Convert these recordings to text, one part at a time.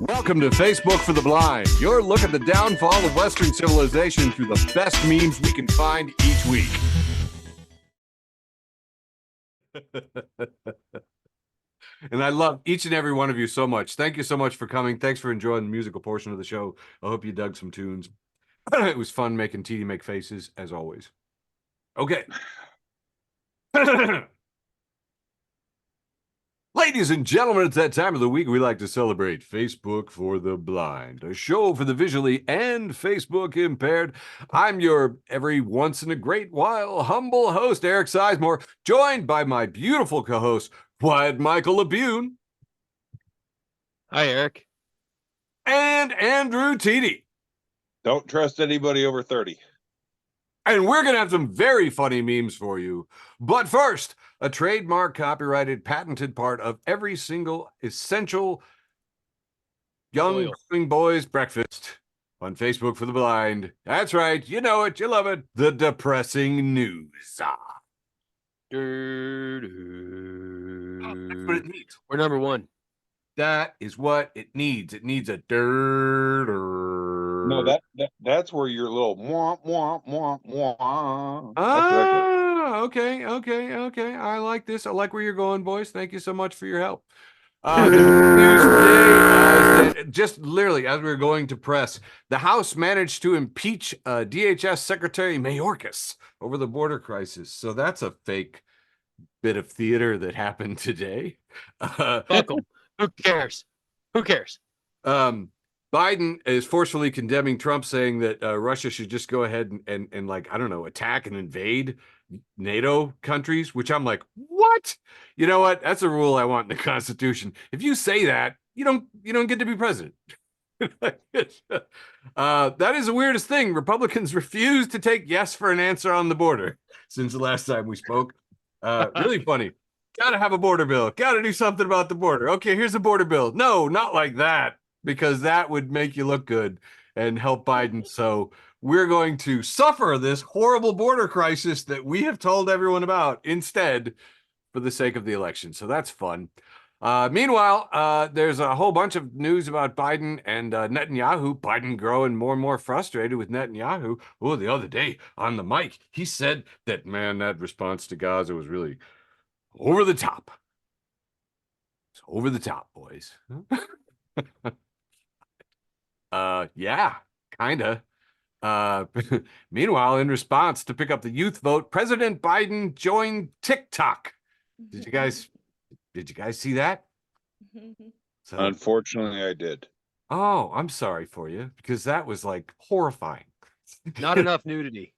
Welcome to Facebook for the Blind, your look at the downfall of Western civilization through the best memes we can find each week. And I love each and every one of you so much. Thank you so much for coming. Thanks for enjoying the musical portion of the show. I hope you dug some tunes. It was fun making TD make faces, as always. Okay. Ladies and gentlemen, it's that time of the week we like to celebrate Facebook for the Blind, a show for the visually and Facebook impaired. I'm your every once in a great while humble host, Eric Sizemore, joined by my beautiful co-host, Wyatt Michael Labune. Hi, Eric. And Andrew Teedy. Don't trust anybody over 30. And we're going to have some very funny memes for you. But first, a trademark, copyrighted, patented part of every single essential young growing boys breakfast on Facebook for the Blind. That's right. You know it. You love it. The depressing news. That's what it needs. We're number one. That is what it needs. It needs a No, that's where your little womp womp womp womp. Okay. I like this. I like where you're going, boys. Thank you so much for your help. Just literally as we were going to press, the House managed to impeach DHS Secretary Mayorkas over the border crisis. So that's a fake bit of theater that happened today. Fuck 'em. Who cares? Who cares? Biden is forcefully condemning Trump, saying that Russia should just go ahead and like, I don't know, attack and invade NATO countries, which I'm like, what? You know what? That's a rule I want in the Constitution. If you say that, you don't get to be president. That is the weirdest thing. Republicans refuse to take yes for an answer on the border since the last time we spoke. Really funny. Gotta have a border bill. Gotta do something about the border. Okay, here's a border bill. No, not like that, because that would make you look good and help Biden. So we're going to suffer this horrible border crisis that we have told everyone about instead for the sake of the election. So that's fun. Meanwhile, there's a whole bunch of news about Biden and Netanyahu. Biden growing more and more frustrated with Netanyahu. Oh, the other day on the mic, he said that, man, that response to Gaza was really over the top. It's over the top, boys. Yeah, kinda. Meanwhile, in response to pick up the youth vote, President Biden joined TikTok. Did you guys see that? So, unfortunately, I did. Oh, I'm sorry for you, because that was like horrifying. Not enough nudity.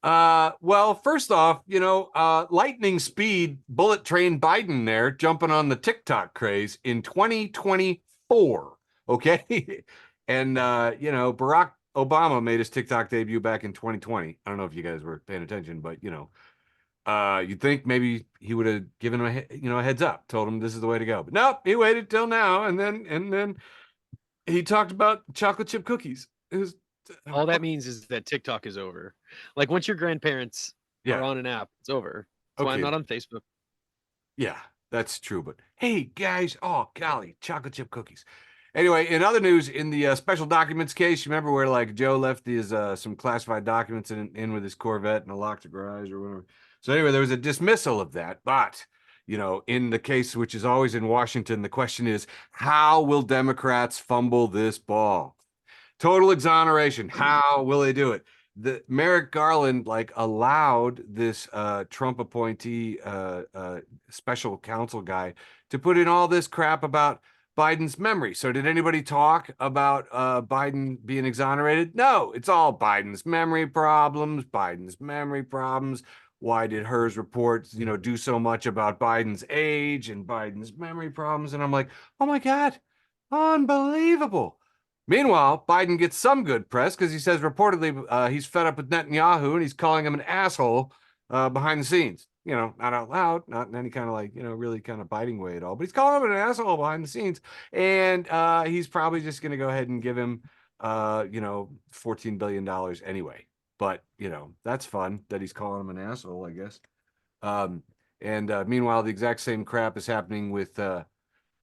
Well, first off, lightning speed bullet train Biden there jumping on the TikTok craze in 2024. Okay. And, Barack Obama made his TikTok debut back in 2020. I don't know if you guys were paying attention, but, you'd think maybe he would have given him a heads up, told him this is the way to go. But nope, he waited till now. And then he talked about chocolate chip cookies. It was, all that means is that TikTok is over. Like once your grandparents are on an app, it's over. That's why I'm not on Facebook. Yeah, that's true. But hey, guys, oh golly, chocolate chip cookies. Anyway, in other news, in the special documents case, you remember where like Joe left his some classified documents in with his Corvette and a locked garage or whatever. So anyway, there was a dismissal of that. But in the case, which is always in Washington, the question is, how will Democrats fumble this ball? Total exoneration. How will they do it? The Merrick Garland allowed this Trump appointee special counsel guy to put in all this crap about Biden's memory. So did anybody talk about Biden being exonerated? No, it's all Biden's memory problems. Why did Hers report, do so much about Biden's age and Biden's memory problems? And I'm like, oh my God, unbelievable. Meanwhile, Biden gets some good press because he says reportedly he's fed up with Netanyahu and he's calling him an asshole behind the scenes. Not out loud, not in any kind of really kind of biting way at all, but he's calling him an asshole behind the scenes. And he's probably just going to go ahead and give him, $14 billion anyway. But, that's fun that he's calling him an asshole, I guess. And meanwhile, the exact same crap is happening with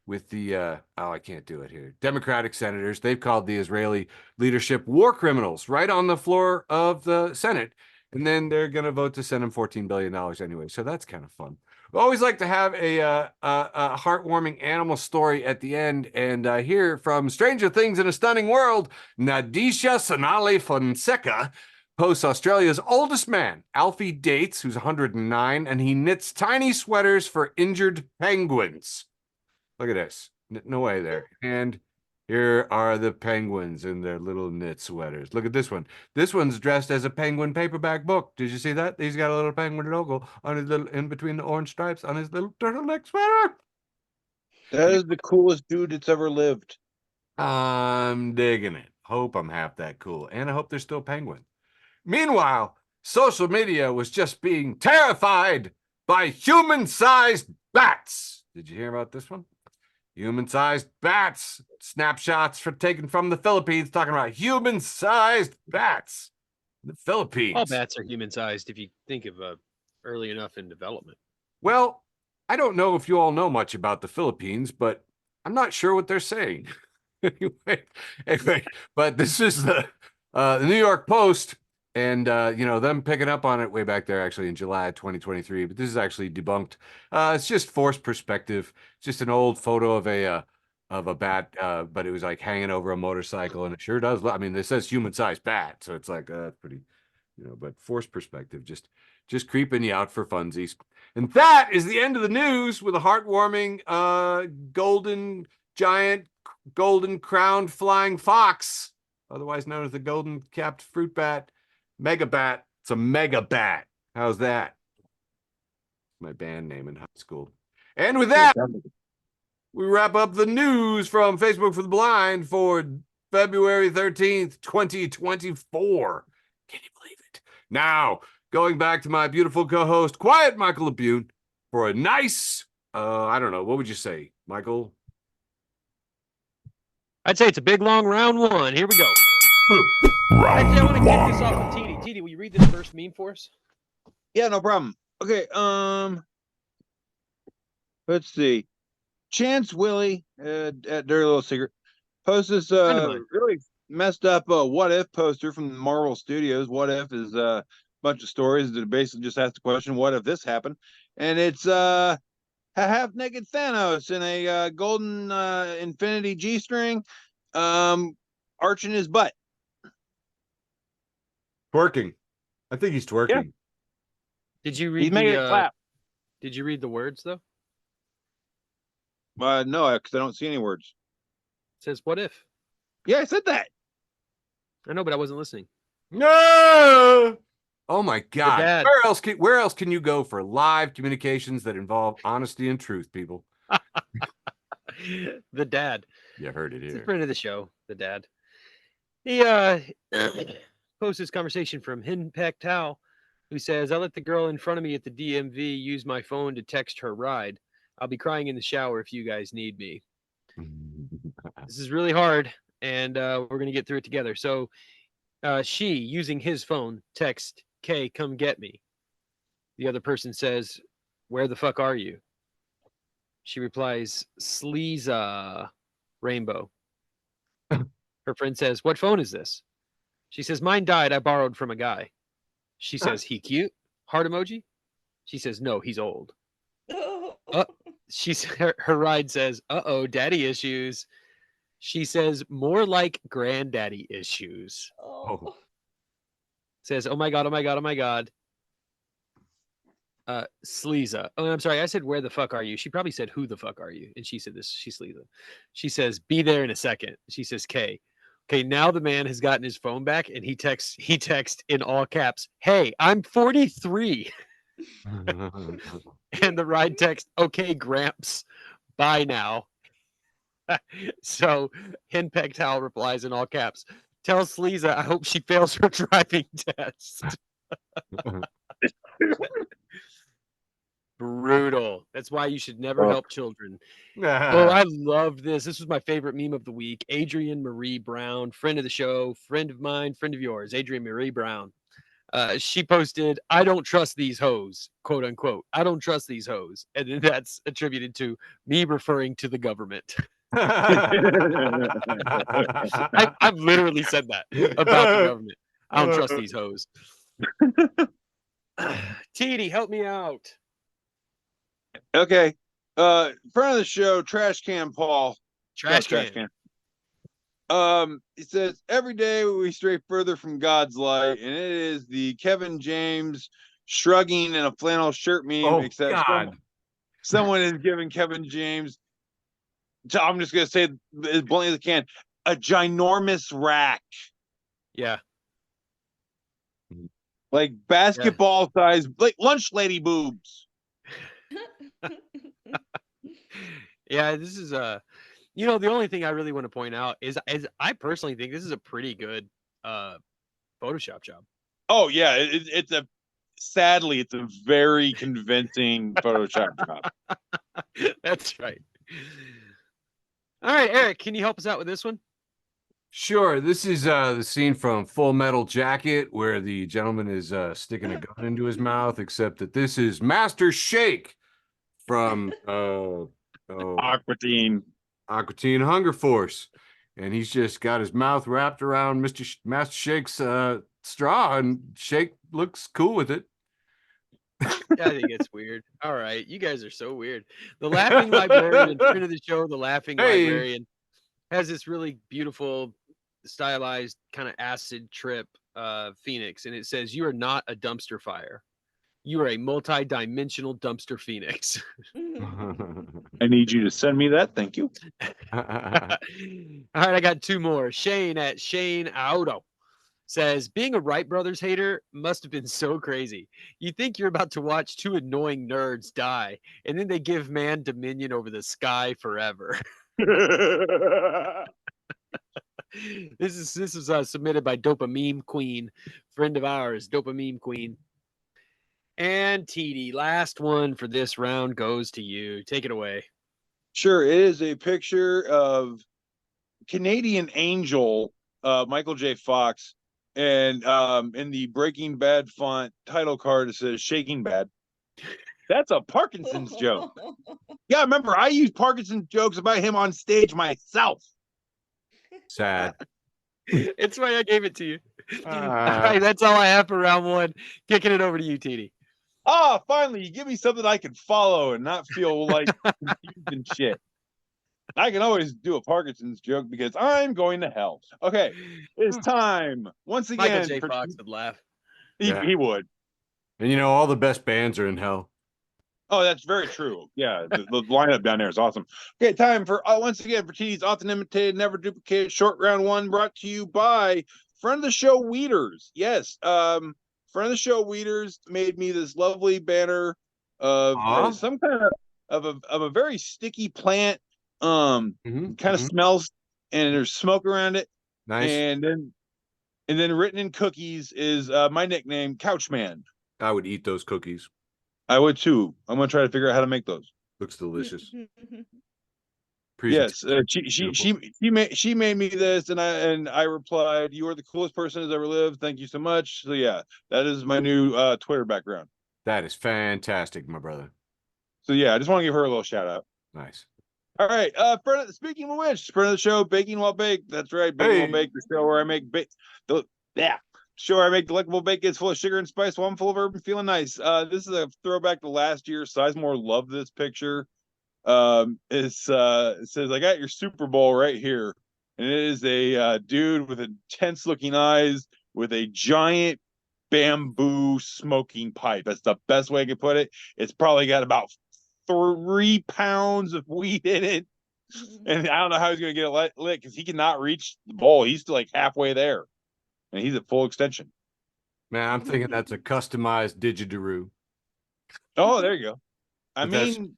with the I can't do it here. Democratic senators, they've called the Israeli leadership war criminals right on the floor of the Senate. And then they're going to vote to send them $14 billion anyway. So that's kind of fun. We always like to have a heartwarming animal story at the end. And here from Stranger Things in a Stunning World, Nadisha Sonali Fonseca posts Australia's oldest man, Alfie Dates, who's 109, and he knits tiny sweaters for injured penguins. Look at this. No way there. And here are the penguins in their little knit sweaters. Look at this one. This one's dressed as a penguin paperback book. Did you see that? He's got a little penguin logo on his little, in between the orange stripes on his little turtleneck sweater. That is the coolest dude that's ever lived. I'm digging it. Hope I'm half that cool. And I hope there's still penguins. Meanwhile, social media was just being terrified by human-sized bats. Did you hear about this one? Human-sized bats. Snapshots taken from the Philippines talking about human-sized bats. The Philippines. All bats are human-sized if you think of early enough in development. Well, I don't know if you all know much about the Philippines, but I'm not sure what they're saying. anyway, but this is the New York Post. And, them picking up on it way back there, actually, in July 2023. But this is actually debunked. It's just forced perspective. It's just an old photo of a bat, but it was like hanging over a motorcycle. And it sure does. I mean, it says human-sized bat. So it's like, pretty, but forced perspective, just creeping you out for funsies. And that is the end of the news with a heartwarming golden crowned flying fox, otherwise known as the golden capped fruit bat. Mega Bat. It's a mega bat. How's that? My band name in high school. And with that, we wrap up the news from Facebook for the Blind for February 13th, 2024. Can you believe it? Now, going back to my beautiful co-host, Quiet Michael Labune, for a nice, I don't know, what would you say, Michael? I'd say it's a big, long round one. Here we go. Actually, I want to kick this off with TD. TD, will you read this first meme for us? Yeah, no problem. Okay, let's see. Chance Willie, at Dirty Little Secret, posts this really messed up what if poster from Marvel Studios. What if is a bunch of stories that basically just ask the question, what if this happened? And it's a half-naked Thanos in a golden infinity G-string, arching his butt. Twerking. I think he's twerking. Yeah. Did you read He's making it clap. Did you read the words though? No, because I don't see any words. It says what if? Yeah, I said that. I know, but I wasn't listening. No. Oh my God. Dad. Where else can you go for live communications that involve honesty and truth, people? The dad. You heard it He's a here. friend of the show, the dad. He posts this conversation from Hinpeck Tao, who says, I let the girl in front of me at the DMV use my phone to text her ride. I'll be crying in the shower if you guys need me. This is really hard, and we're going to get through it together. So she, using his phone, text, Kay, come get me. The other person says, where the fuck are you? She replies, Sleeza, rainbow. Her friend says, what phone is this? She says, mine died. I borrowed from a guy. She says, he cute? Heart emoji? She says, no, he's old. Her ride says, uh-oh, daddy issues. She says, more like granddaddy issues. Oh. Says, oh my God, oh my God, oh my God. Sleeza. Oh, I'm sorry. I said, where the fuck are you? She probably said, who the fuck are you? And she said this, she's Sleeza. She says, be there in a second. She says, K. Okay, now the man has gotten his phone back and he texts in all caps, hey, I'm 43. And the ride text, okay, Gramps, bye now. So Henpeck Towel replies in all caps, tell Sleeza I hope she fails her driving test. Brutal. That's why you should never help children. Oh, I love this. This was my favorite meme of the week. Adrienne Marie Brown, friend of the show, friend of mine, friend of yours, Adrienne Marie Brown. She posted, "I don't trust these hoes," quote unquote. "I don't trust these hoes," and then that's attributed to me referring to the government. I've literally said that about the government. I don't trust these hoes. TD, help me out. Okay. Front of the show, Trash Can Paul. Trash Trash can. It says every day we stray further from God's light, and it is the Kevin James shrugging in a flannel shirt meme, Oh except God. someone is giving Kevin James, I'm just gonna say as bluntly as I can, a ginormous rack. Yeah. Like basketball size, like lunch lady boobs. Yeah, this is the only thing I really want to point out is I personally think this is a pretty good Photoshop job. Oh yeah, sadly it's a very convincing Photoshop job. That's right. All right, Eric, can you help us out with this one? Sure. This is the scene from Full Metal Jacket where the gentleman is sticking a gun into his mouth, except that this is Master Shake from Aqua Teen Hunger Force. And he's just got his mouth wrapped around Master Shake's straw, and Shake looks cool with it. I think it's weird. All right, you guys are so weird. The laughing librarian, friend of the show, the laughing librarian, has this really beautiful, stylized kind of acid trip phoenix, and it says, "You are not a dumpster fire. You are a multi-dimensional dumpster phoenix." I need you to send me that. Thank you. All right, I got two more. Shane at Shane Auto says, "Being a Wright Brothers hater must have been so crazy. You think you're about to watch two annoying nerds die, and then they give man dominion over the sky forever." This is submitted by Dopamine Queen, friend of ours, Dopamine Queen. And TD, last one for this round goes to you. Take it away. Sure, it is a picture of Canadian Angel, Michael J. Fox, and in the Breaking Bad font title card it says "Shaking Bad." That's a Parkinson's joke. Yeah, remember I used Parkinson's jokes about him on stage myself. Sad. It's why I gave it to you. All right, that's all I have for round one. Kicking it over to you, TD. Finally, you give me something I can follow and not feel like confused and shit. I can always do a Parkinson's joke because I'm going to hell. Okay, it's time once again. Michael J. Fox would laugh. He would. And all the best bands are in hell. Oh, that's very true. Yeah, the lineup down there is awesome. Okay, time for once again for TD's often imitated, never duplicated short round one, brought to you by friend of the show Weeders. Yes, friend of the show Weeders made me this lovely banner of some kind of a very sticky plant. Kind of smells, and there's smoke around it. Nice. And then written in cookies is my nickname, Couchman. I would eat those cookies. I would too. I'm gonna try to figure out how to make those. Looks delicious. Yes, she made me this, and I replied, "You are the coolest person who's ever lived. Thank you so much." So yeah, that is my new Twitter background. That is fantastic, my brother. So yeah, I just want to give her a little shout out. Nice. All right. Speaking of which, friend of the show, Baking While Baked. That's right, Baking While Baked, the show where I make show where I make delectable baked full of sugar and spice while I'm full of herb and feeling nice. This is a throwback to last year. Sizemore loved this picture. It says, "I got your Super Bowl right here," and it is a dude with intense looking eyes with a giant bamboo smoking pipe. That's the best way I could put it. It's probably got about 3 pounds of weed in it, and I don't know how he's gonna get it lit because he cannot reach the bowl. He's still like halfway there, and he's at full extension. Man, I'm thinking that's a customized didgeridoo. Oh, there you go. I mean,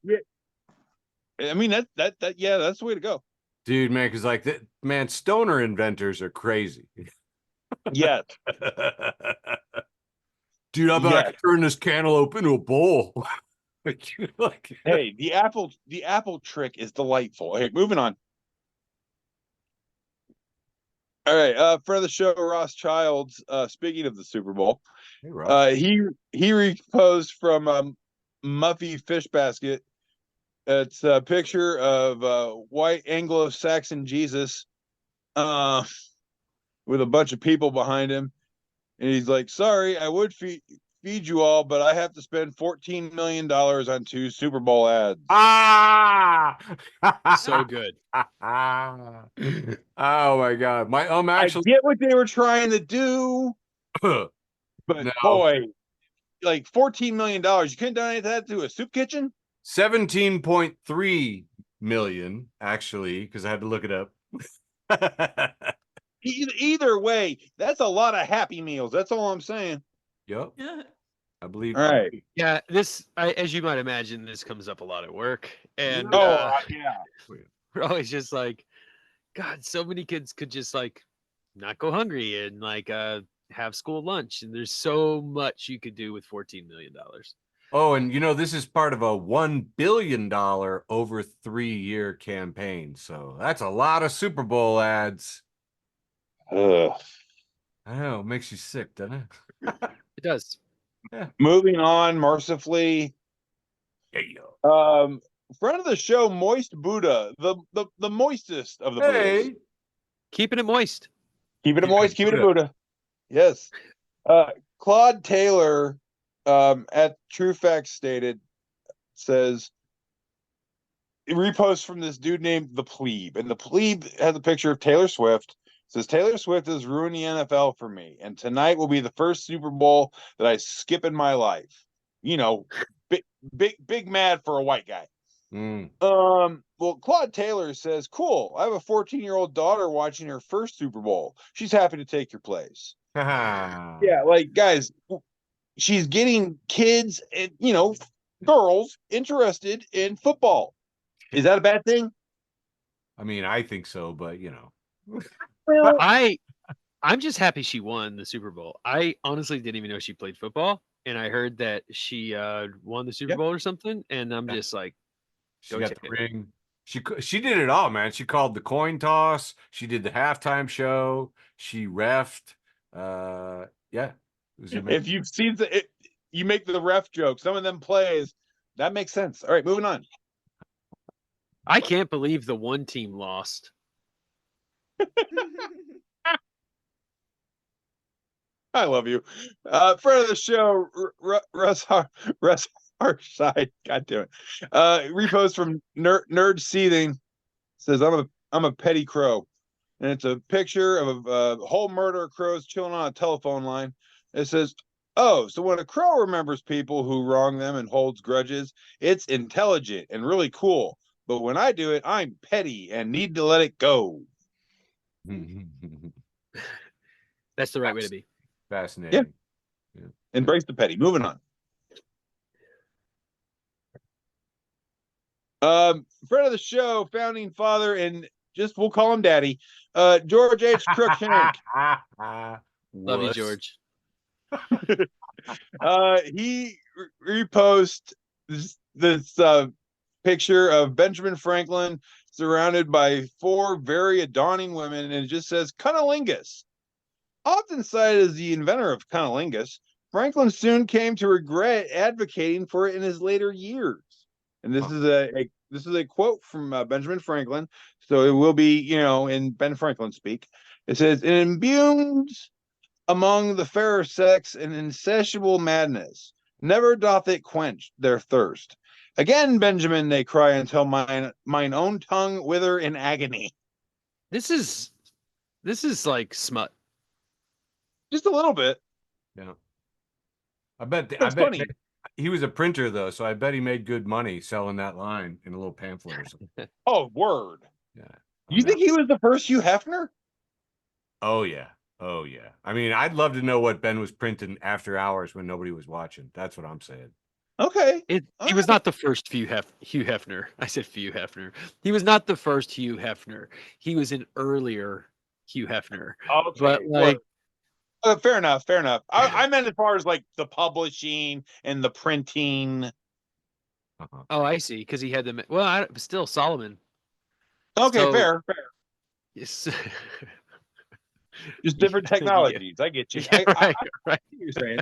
that that's the way to go, dude, man. Because man, stoner inventors are crazy. Yeah, dude, I bet I could turn this cantaloupe into a bowl. Hey, the apple trick is delightful. Hey, moving on. All right, friend of the show, Ross Childs. Speaking of the Super Bowl, Hey, Rob. He reposed from Muffy Fish Basket. It's a picture of white Anglo-Saxon Jesus with a bunch of people behind him. And he's like, sorry, I would feed you all, but I have to spend $14 million on 2 Super Bowl ads. Ah, So good. oh my God. My actually I get what they were trying to do, but No. boy, like $14 million. You couldn't donate that to a soup kitchen? 17.3 million, actually, because I had to look it up. Either way, that's a lot of Happy Meals. That's all I'm saying. Yep. I believe. All right. Yeah, as you might imagine, this comes up a lot at work, and Yeah. we're always just like, God, so many kids could just like not go hungry and like have school lunch, and there's so much you could do with $14 million. Oh, and this is part of a $1 billion over 3-year campaign. So that's a lot of Super Bowl ads. Ugh. I know, it makes you sick, doesn't it? It does. Yeah. Moving on, mercifully. Yeah. Friend of the show, Moist Buddha, the moistest of the Buddhas. Hey. Keeping it moist. Keep it moist, keep it a Buddha. Yes. Claude Taylor at True Facts Stated says, repost from this dude named The Plebe. And The Plebe has a picture of Taylor Swift. Says, Taylor Swift has ruined the NFL for me. And tonight will be the first Super Bowl that I skip in my life. Big mad for a white guy. Well, Claude Taylor says, cool. I have a 14-year-old daughter watching her first Super Bowl. She's happy to take your place. Yeah, like, guys, she's getting kids and, girls interested in football. Is that a bad thing? I mean, I think so, but Well, I'm just happy she won the Super Bowl. I honestly didn't even know she played football, and I heard that she won the Super Bowl or something, and I'm just like, she got the ring. She did it all, man. She called the coin toss. She did the halftime show. She reffed. Yeah. If you've seen you make the ref joke. Some of them plays that makes sense. All right, moving on. I can't believe the one team lost. I love you. Friend of the show, Russ Harside. God damn it. Repost from Nerd Seething says, I'm a petty crow. And it's a picture of a whole murder of crows chilling on a telephone line. It says, oh, so when a crow remembers people who wrong them and holds grudges, it's intelligent and really cool. But when I do it, I'm petty and need to let it go. That's the right way to be. Fascinating. Yeah. Embrace the petty. Moving on. Friend of the show, founding father, and we'll call him Daddy. George H. Cruikshank. Love you, George. He repost this picture of Benjamin Franklin surrounded by 4 very adorning women, and it just says cunnilingus. Often cited as the inventor of cunnilingus, Franklin soon came to regret advocating for it in his later years. And this is a quote from Benjamin Franklin, so it will be in Ben Franklin speak. It says, "It imbues among the fairer sex an insatiable madness. Never doth it quench their thirst. Again, Benjamin, they cry until mine own tongue wither in agony." This is like smut. Just a little bit. Yeah. I bet funny. he was a printer though, so I bet he made good money selling that line in a little pamphlet or something. Oh, word. Yeah. You think he was the first Hugh Hefner? Oh yeah. Oh yeah. I mean, I'd love to know what Ben was printing after hours when nobody was watching. That's what I'm saying. Okay. He was not the first Hugh Hefner. I said Hugh Hefner. He was not the first Hugh Hefner. He was an earlier Hugh Hefner. Okay. But like, fair enough. Fair enough. I meant as far as like the publishing and the printing. Oh, I see. Because he had them. Well, still Solomon. Okay, So, fair. Yes. Just different technologies. I get you. Yeah, right, right. See what you're saying.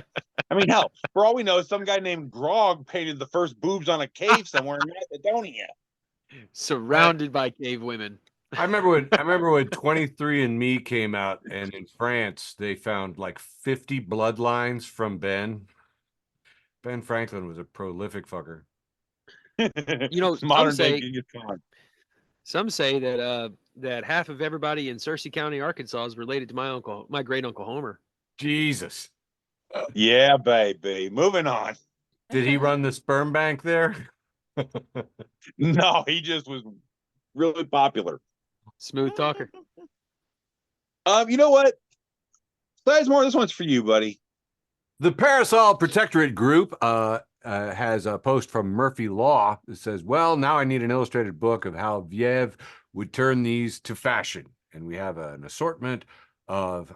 I mean, hell, for all we know, some guy named Grog painted the first boobs on a cave somewhere in Macedonia. Surrounded by cave women. I remember when 23andMe came out, and in France they found like 50 bloodlines from Ben. Ben Franklin was a prolific fucker. You know, Modern day Genghis Khan. some say that that half of everybody in Searcy County, Arkansas, is related to my great uncle Homer. Jesus. Yeah, baby. Moving on. Did he run the sperm bank there? No, he just was really popular. Smooth talker. You know what? Sizemore, this one's for you, buddy. The Parasol Protectorate Group has a post from Murphy Law that says, well, now I need an illustrated book of how Viev would turn these to fashion. And we have an assortment of,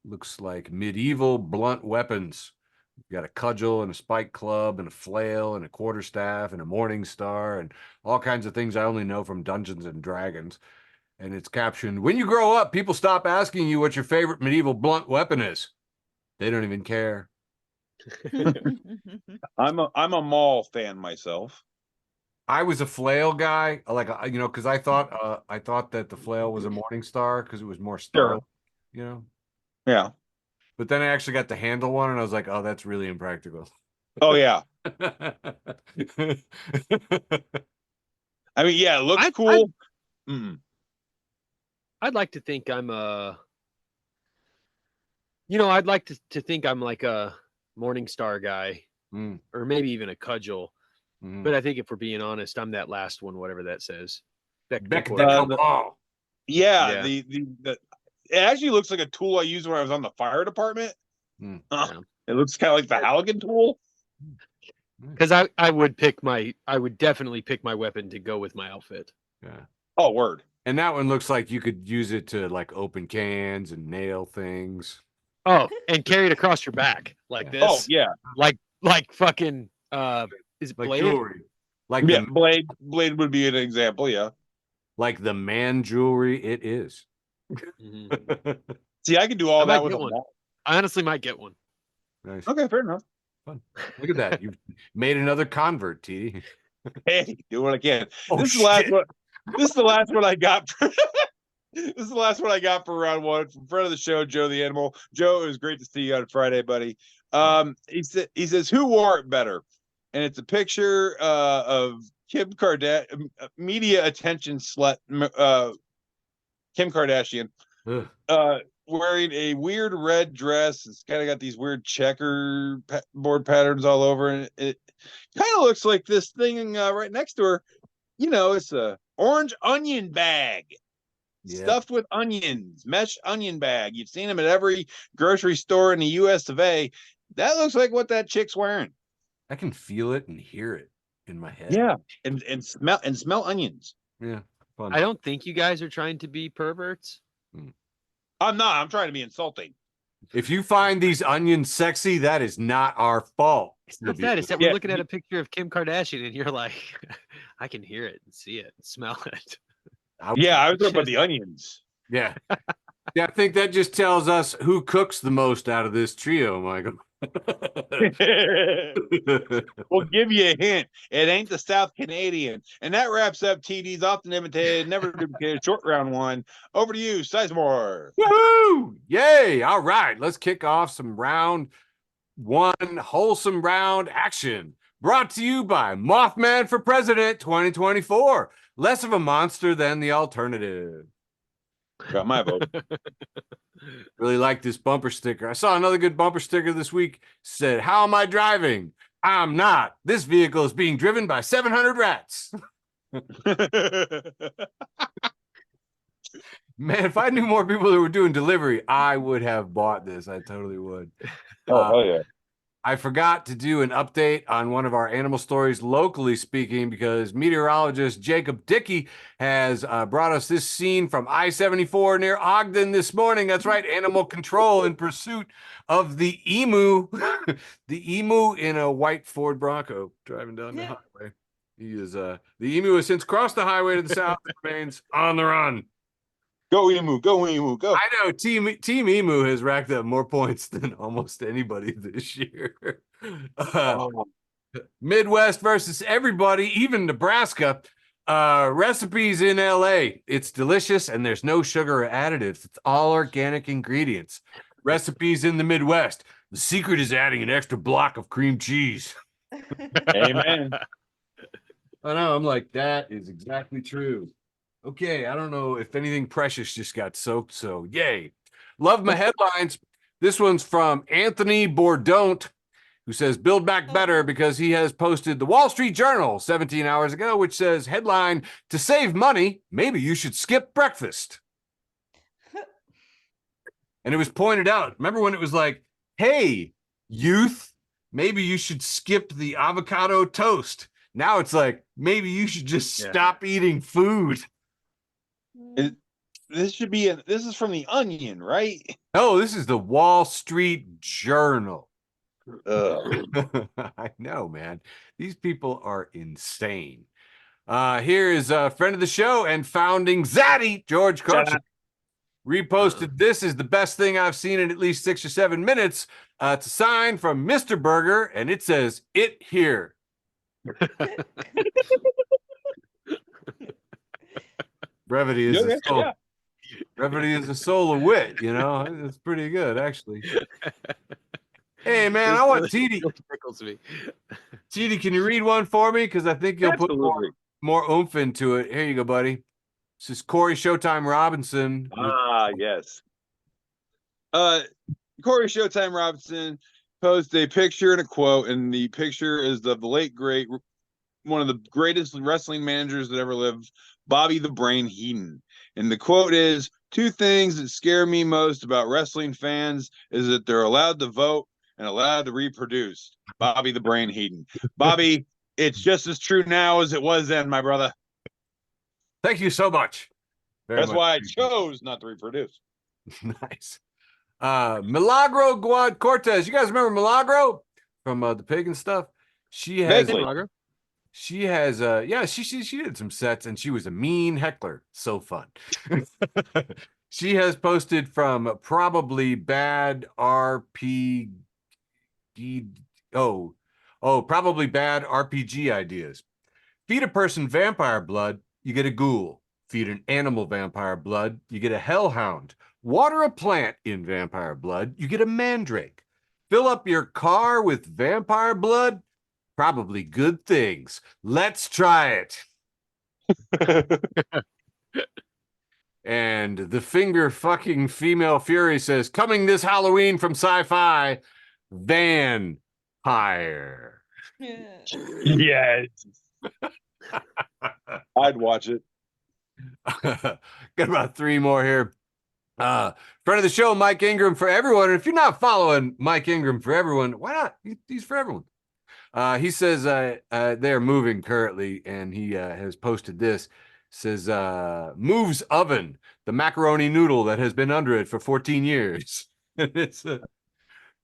looks like medieval blunt weapons. We've got a cudgel and a spike club and a flail and a quarterstaff and a morning star and all kinds of things I only know from Dungeons and Dragons. And it's captioned, when you grow up, people stop asking you what your favorite medieval blunt weapon is. They don't even care. I'm a Maul fan myself. I was a flail guy, like because I thought that the flail was a morning star because it was more star, Yeah. But then I actually got to handle one, and I was like, oh, that's really impractical. Oh yeah. I mean, yeah, it looks cool. I'd like to think I'm I'd like to think I'm like a morning star guy, or maybe even a cudgel. But I think if we're being honest, I'm that last one, whatever that says. Yeah, it actually looks like a tool I used when I was on the fire department. It looks kind of like the Halligan tool. Because I would definitely pick my weapon to go with my outfit. Yeah. Oh, word. And that one looks like you could use it to like open cans and nail things. Oh, and carry it across your back like this. Oh, yeah. Like fucking is it like bladed? jewelry. Like blade would be an example, yeah. Like the man jewelry it is. See, I could do all that with one. I honestly might get one. Nice. Okay, fair enough. Fun. Look at that. You've made another convert, TD. Hey, do what I can. Oh, this is the last one. This is the last one I got. This is the last one I got for round one. From friend of the show, Joe the Animal. Joe, it was great to see you on Friday, buddy. He says, who wore it better? And it's a picture of Kim Kardashian, media attention slut, Kim Kardashian, wearing a weird red dress. It's kind of got these weird checkerboard patterns all over, and it kind of looks like this thing right next to her. It's a orange onion bag. Yeah. Stuffed with onions, mesh onion bag. You've seen them at every grocery store in the US of A. That looks like what that chick's wearing. I can feel it and hear it in my head. Yeah, and smell onions. Yeah, fun. I don't think you guys are trying to be perverts. I'm not. I'm trying to be insulting. If you find these onions sexy, that is not our fault. It's not that. It's that we're looking at a picture of Kim Kardashian, and you're like, I can hear it and see it and smell it. I was talking about the onions. Yeah. Yeah, I think that just tells us who cooks the most out of this trio, Michael. We'll give you a hint. It ain't the South Canadian. And that wraps up TD's often imitated, never duplicated short round one. Over to you, Sizemore. Woohoo! Yay! All right, let's kick off some round one, wholesome round action. Brought to you by Mothman for President 2024. Less of a monster than the alternative. Got my vote. Really like this bumper sticker. I saw another good bumper sticker this week. Said, how am I driving? I'm not. This vehicle is being driven by 700 rats. Man, if I knew more people that were doing delivery, I would have bought this. I totally would. Oh, yeah. I forgot to do an update on one of our animal stories, locally speaking, because meteorologist Jacob Dickey has brought us this scene from I-74 near Ogden this morning. That's right, animal control in pursuit of the emu. The emu in a white Ford Bronco driving down the highway. He is the emu has since crossed the highway to the south and remains on the run. Go Emu, go Emu, go. I know Team Emu has racked up more points than almost anybody this year. Oh. Midwest versus everybody, even Nebraska. Recipes in LA. It's delicious and there's no sugar or additives. It's all organic ingredients. Recipes in the Midwest. The secret is adding an extra block of cream cheese. Amen. I know. I'm like, that is exactly true. Okay, I don't know if anything precious just got soaked, so yay. Love my headlines. This one's from Anthony Bordont, who says, Build Back Better, because he has posted the Wall Street Journal 17 hours ago, which says, headline, to save money, maybe you should skip breakfast. And it was pointed out. Remember when it was like, hey, youth, maybe you should skip the avocado toast. Now it's like, maybe you should just stop eating food. This should be this is from the Onion, right? No, this is the Wall Street Journal. I know, man. These people are insane. Here is a friend of the show and founding Zaddy, George Koch, reposted. This is the best thing I've seen in at least 6 or 7 minutes. It's a sign from Mr. Burger, and it says, "It here." Brevity is a soul. Yeah. Brevity is a soul of wit. You know, it's pretty good, actually. Hey, man, I want TD. TD, can you read one for me? Because I think you'll put more oomph into it. Here you go, buddy. This is Corey Showtime Robinson. Yes. Corey Showtime Robinson posted a picture and a quote, and the picture is of the late great, one of the greatest wrestling managers that ever lived, Bobby the Brain Heenan. And the quote is, 2 things that scare me most about wrestling fans is that they're allowed to vote and allowed to reproduce. Bobby the Brain Heenan. Bobby, it's just as true now as it was then, my brother. Thank you so much. That's why I chose not to reproduce. Nice. Milagro Guad Cortez. You guys remember Milagro from the Pagan stuff? She has she did some sets and she was a mean heckler. So fun. She has posted from probably bad RPG. Probably bad RPG ideas. Feed a person vampire blood, you get a ghoul. Feed an animal vampire blood, you get a hellhound. Water a plant in vampire blood, you get a mandrake. Fill up your car with vampire blood, probably good things. Let's try it. And the finger fucking female fury says, coming this Halloween from Sci-Fi, Vampire. Yes. I'd watch it. Got about 3 more here. Friend of the show, Mike Ingram for everyone. And if you're not following Mike Ingram for everyone, why not? He's for everyone. He says they're moving currently, and he has posted this. Says moves oven, the macaroni noodle that has been under it for 14 years. It's a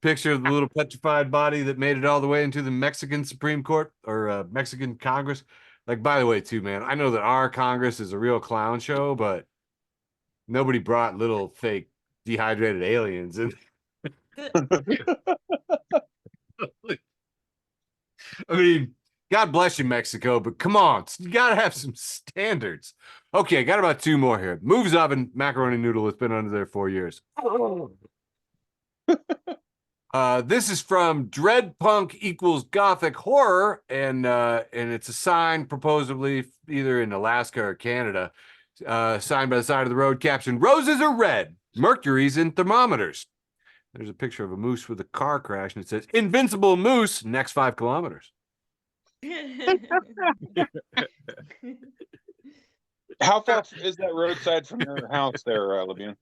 picture of the little petrified body that made it all the way into the Mexican Supreme Court or Mexican Congress. Like, by the way, too, man, I know that our Congress is a real clown show, but nobody brought little fake dehydrated aliens in. I mean, God bless you, Mexico, but come on, you gotta have some standards. Okay, got about 2 more here. Moves oven, macaroni noodle has been under there 4 years. This is from Dread Punk equals Gothic Horror, and it's a sign, proposably either in Alaska or Canada, sign by the side of the road, captioned, "Roses are red, Mercury's in thermometers." There's a picture of a moose with a car crash, and it says, "Invincible moose, next 5 kilometers." How far is that roadside from your house there, Lavinia?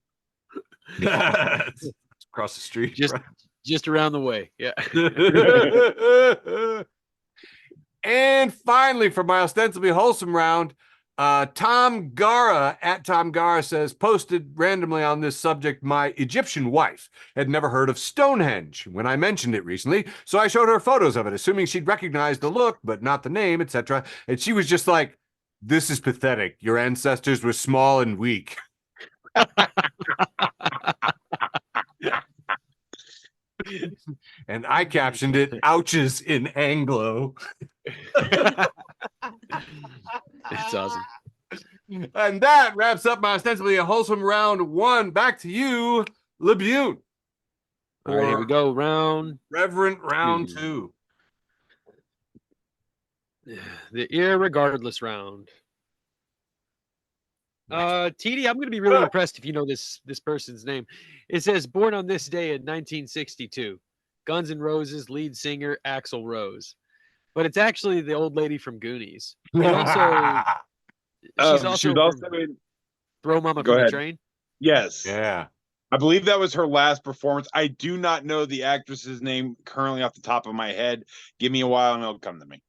Across the street. Just around the way. Yeah. And finally, for my ostensibly wholesome round, Tom Gara at Tom Gara says, posted randomly on this subject, my Egyptian wife had never heard of Stonehenge when I mentioned it recently, so I showed her photos of it, assuming she'd recognize the look but not the name, etc. And she was just like, this is pathetic. Your ancestors were small and weak. And I captioned it "Ouches in Anglo." It's awesome. And that wraps up my ostensibly a wholesome round one. Back to you, LeBune. All right, here we go. Round Reverent round two. the irregardless round. TD, I'm going to be really impressed if you know this person's name. It says born on this day in 1962. Guns N' Roses lead singer Axl Rose, but it's actually the old lady from Goonies. And also, she's also, she was also in. Throw Mama Go from ahead. the Train. Yes. Yeah. I believe that was her last performance. I do not know the actress's name currently off the top of my head. Give me a while and it'll come to me.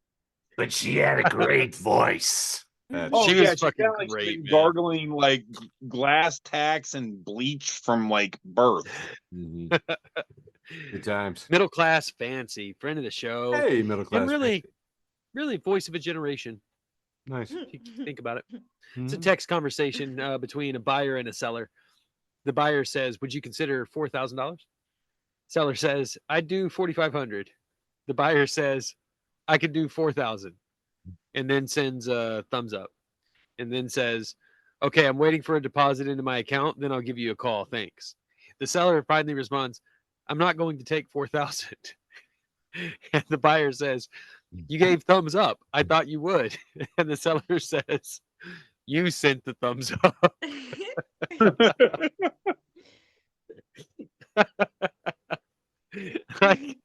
But she had a great voice. Oh, She yeah, was fucking sounded like she's great, been man. gargling like glass tacks and bleach from like birth. Mhm. Good times. Middle class fancy, friend of the show. Hey, middle class. And really voice of a generation. Nice. If you think about it. It's a Mhm. text conversation between a buyer and a seller. The buyer says, "Would you consider $4,000?" Seller says, "I'd do 4,500." The buyer says, "I could do 4,000," and then sends a thumbs up, and then says, "Okay, I'm waiting for a deposit into my account. Then I'll give you a call. Thanks." The seller finally responds, "I'm not going to take 4,000." And the buyer says, "You gave thumbs up. I thought you would." And the seller says, "You sent the thumbs up." Like,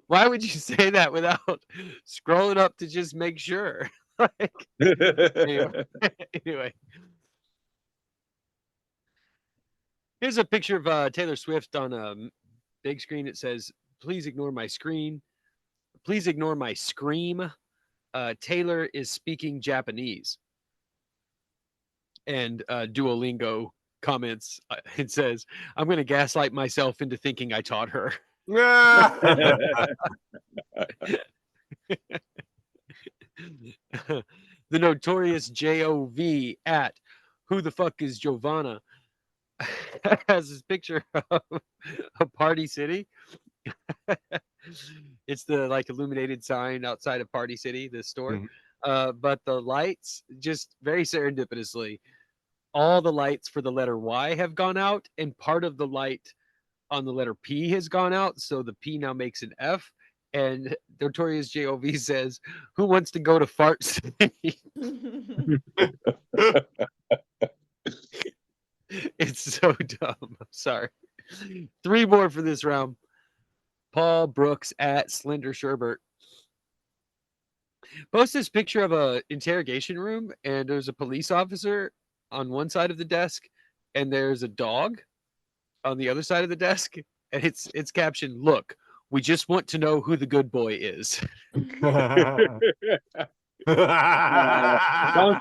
why would you say that without scrolling up to just make sure? Like, anyway. Here's a picture of Taylor Swift on a big screen. It says, "Please ignore my screen. Please ignore my scream. Taylor is speaking Japanese." And Duolingo comments and says, "I'm going to gaslight myself into thinking I taught her." The notorious JOV at "Who the fuck is Giovanna?" has this picture of a Party City. It's the like illuminated sign outside of Party City, the store. But the lights, just very serendipitously, all the lights for the letter Y have gone out, and part of the light on the letter P has gone out. So the P now makes an F. And Notorious JOV says, "Who wants to go to Fart City?" It's so dumb. I'm sorry. 3 more for this round. Paul Brooks at Slender Sherbert posts this picture of a interrogation room, and there's a police officer on one side of the desk, and there's a dog on the other side of the desk, and it's captioned, "Look, we just want to know who the good boy is." Don't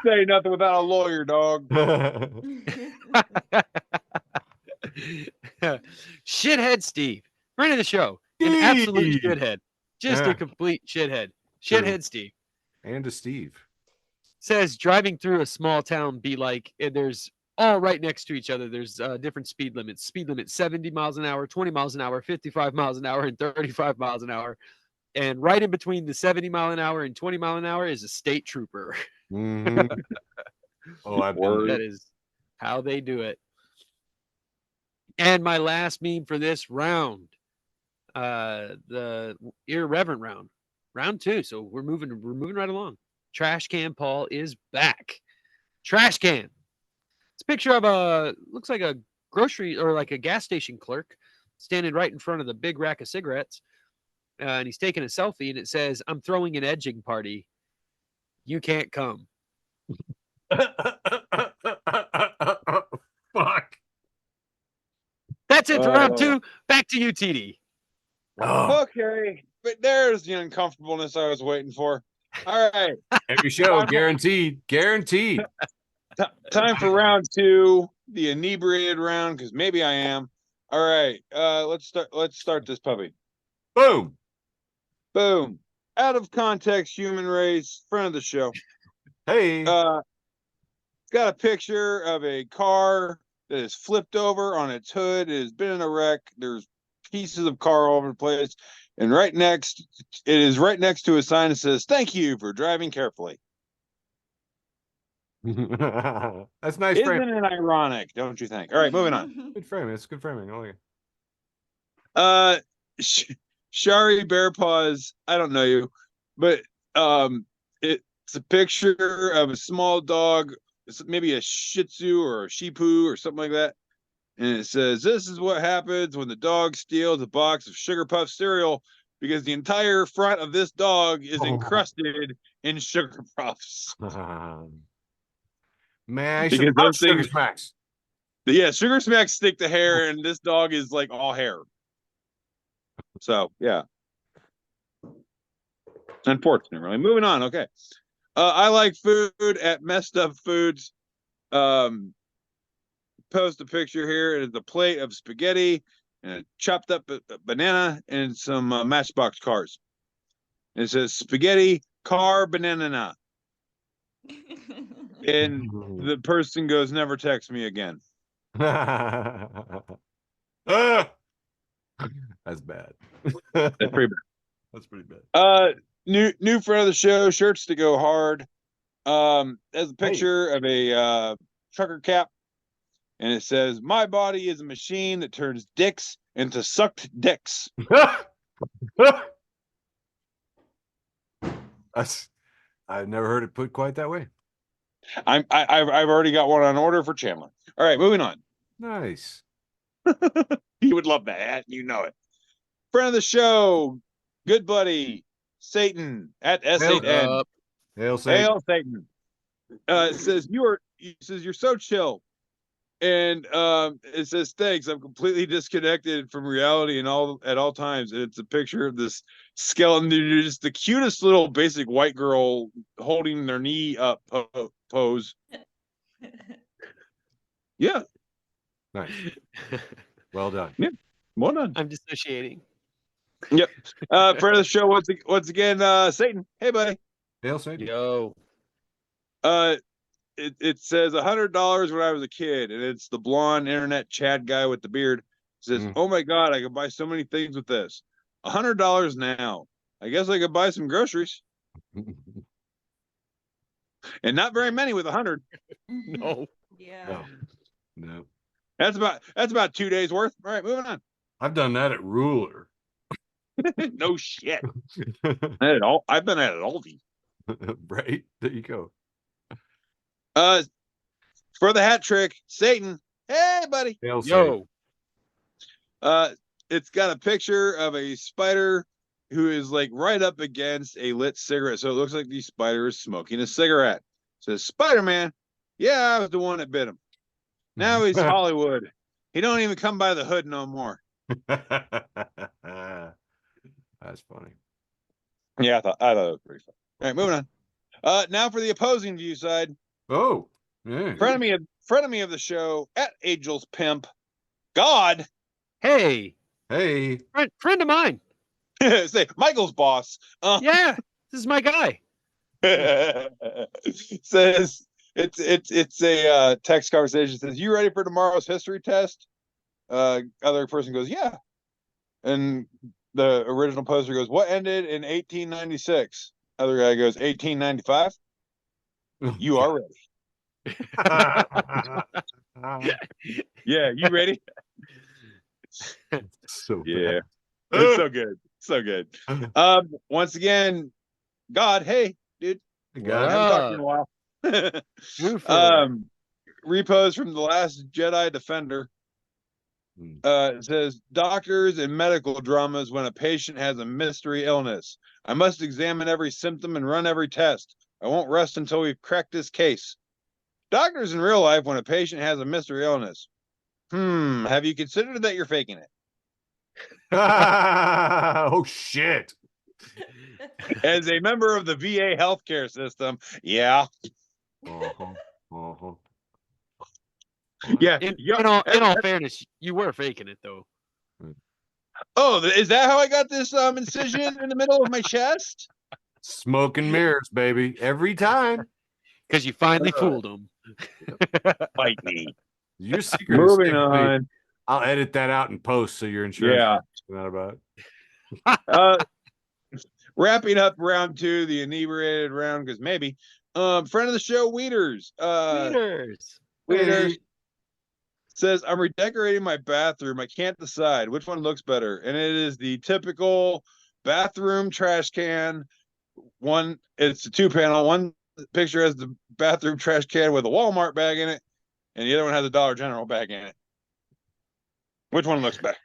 say nothing without a lawyer, dog. Shithead Steve, friend of the show, an absolute shithead, just a complete shithead. Shithead Steve. And to Steve. Says driving through a small town be like, and there's all right next to each other. There's different speed limits. Speed limit 70 miles an hour, 20 miles an hour, 55 miles an hour, and 35 miles an hour. And right in between the 70 mile an hour and 20 mile an hour is a state trooper. Mm-hmm. Oh, I've been That is how they do it. And my last meme for this round, the irreverent round, round 2. So we're moving right along. Trash Can Paul is back. Trash can. It's a picture of looks like a grocery or like a gas station clerk standing right in front of the big rack of cigarettes. And he's taking a selfie, and it says, "I'm throwing an edging party. You can't come." Fuck. That's it for round 2. Back to you, TD. Oh, Okay, but there's the uncomfortableness I was waiting for. All right, every show, guaranteed. Guaranteed. time for round 2, the inebriated round, because maybe I am. All right, let's start this puppy. Boom. Boom. Out of context, human race, friend of the show. Hey. It's got a picture of a car that is flipped over on its hood. It has been in a wreck. There's pieces of car all over the place. And it is right next to a sign that says, "Thank you for driving carefully." That's nice Isn't framing. it ironic, don't you think? All right, moving on. Good framing. It's good framing. I like it. Shari Bear Paws, I don't know you, but it's a picture of a small dog, maybe a Shih Tzu or a Shih Tzu or something like that. And it says, "This is what happens when the dog steals a box of Sugar Puff cereal, because the entire front of this dog is encrusted in Sugar Puffs." Man, I Because should those love Sugar things- Smacks. Yeah, Sugar Smacks stick to hair, and this dog is like all hair. So yeah, unfortunate. Really, moving on. Okay, I like food at Messed Up Foods. Post a picture here. It is a plate of spaghetti and a chopped up banana and some Matchbox cars. It says spaghetti car banana, and the person goes, "Never text me again." That's bad. That's pretty bad. That's pretty bad. New friend of the show, Shirts to Go Hard. There's a picture of a trucker cap, and it says, "My body is a machine that turns dicks into sucked dicks." I've never heard it put quite that way. I've already got one on order for Chandler. All right, moving on. Nice. You would love that, you know it. Friend of the show, good buddy, Satan at S8N. Hail Satan. Hail Satan. It says you're so chill. And it says, "Thanks. I'm completely disconnected from reality and at all times." And it's a picture of this skeleton, just the cutest little basic white girl holding their knee up pose. Yeah. Nice. Well done. Yeah. Well done. I'm dissociating. Yep. Friend of the show once again, Satan. Hey, buddy. Hail Satan. Yo. It says $100 when I was a kid, and it's the blonde internet Chad guy with the beard. It says, "Oh my God, I could buy so many things with this. $100 now. I guess I could buy some groceries." And not very many with 100. No. Yeah. No. That's about 2 days worth. All right, moving on. I've done that at Ruler. No shit. I've been at Aldi. Right? There you go. For the hat trick, Satan. Hey, buddy. Hail Satan. Yo. It's got a picture of a spider who is like right up against a lit cigarette. So it looks like the spider is smoking a cigarette. It says, "Spider-Man. Yeah, I was the one that bit him. Now he's Hollywood. He don't even come by the hood no more." That's funny. Yeah, I thought it was pretty fun. All right, moving on. Now for the opposing view side. Oh, yeah. Frenemy of the show at Angel's Pimp. God. Hey. Hey. Friend of mine. Say Michael's boss. Yeah. This is my guy. Says it's a text conversation. Says, "You ready for tomorrow's history test?" Other person goes, "Yeah." And the original poster goes, "What ended in 1896?" Other guy goes, 1895. You are ready. Yeah, you ready? So Yeah. bad. It's so good. So good. Once again, God, hey, dude. God. I haven't talked to you in a while. Move further. Repos from The Last Jedi Defender. It says, "Doctors and medical dramas when a patient has a mystery illness. I must examine every symptom and run every test. I won't rest until we've cracked this case. Doctors in real life when a patient has a mystery illness. Have you considered that you're faking it? Oh shit." As a member of the VA healthcare system, yeah. Yeah. In all fairness, you were faking it though. Oh, is that how I got this incision in the middle of my chest? Smoke and mirrors, baby. Every time. Because you finally fooled him. Fight me. Your secret is Moving safe. on. I'll edit that out in post so your insurance Yeah. not about. Wrapping up round 2, the inebriated round, because maybe. Friend of the show, Weeders. Leaders. Weeders says, I'm redecorating my bathroom. I can't decide which one looks better. And it is the typical bathroom trash can. One, it's a 2-panel. One picture has the bathroom trash can with a Walmart bag in it, and the other one has a Dollar General bag in it. Which one looks better?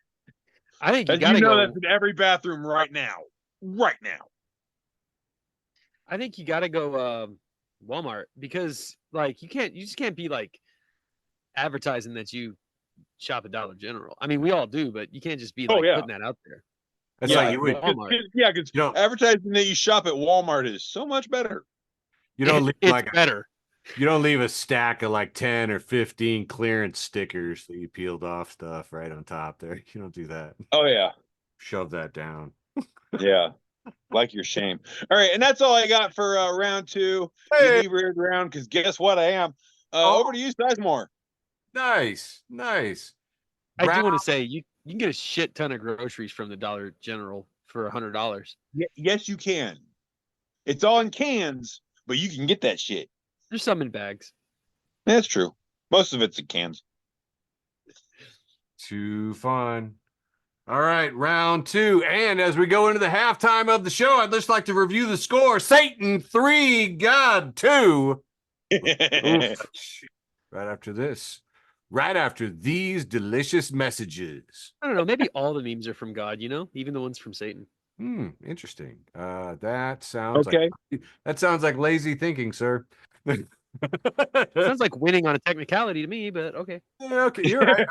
I think you As gotta you know, go. that's in every bathroom right now. Right now. I think you gotta go Walmart, because like you just can't be like advertising that you shop at Dollar General. I mean, we all do, but you can't just be like putting that out there. That's Yeah, like you would. Walmart. Because You know, advertising that you shop at Walmart is so much better. you don't leave It's like better. you don't leave a stack of like 10 or 15 clearance stickers that you peeled off stuff right on top there. You don't do that. Oh yeah, Shove that down. yeah. Like your shame. All right, and that's all I got for round 2, the Hey. inebriated round. Because guess what, I am. Oh. Over to you, Sizemore. Nice. I do want to say you can get a shit ton of groceries from the Dollar General for $100. Yes, you can. It's all in cans, but you can get that shit. There's some in bags. That's true. Most of it's in cans. Too fun. All right, round 2. And as we go into the halftime of the show, I'd just like to review the score. Satan 3, God 2. Oof. Right after this. Right after these delicious messages. I don't know. Maybe all the memes are from God, even the ones from Satan. Interesting. That sounds Okay. that sounds like lazy thinking, sir. Sounds like winning on a technicality to me, but okay. Yeah, okay, you're right.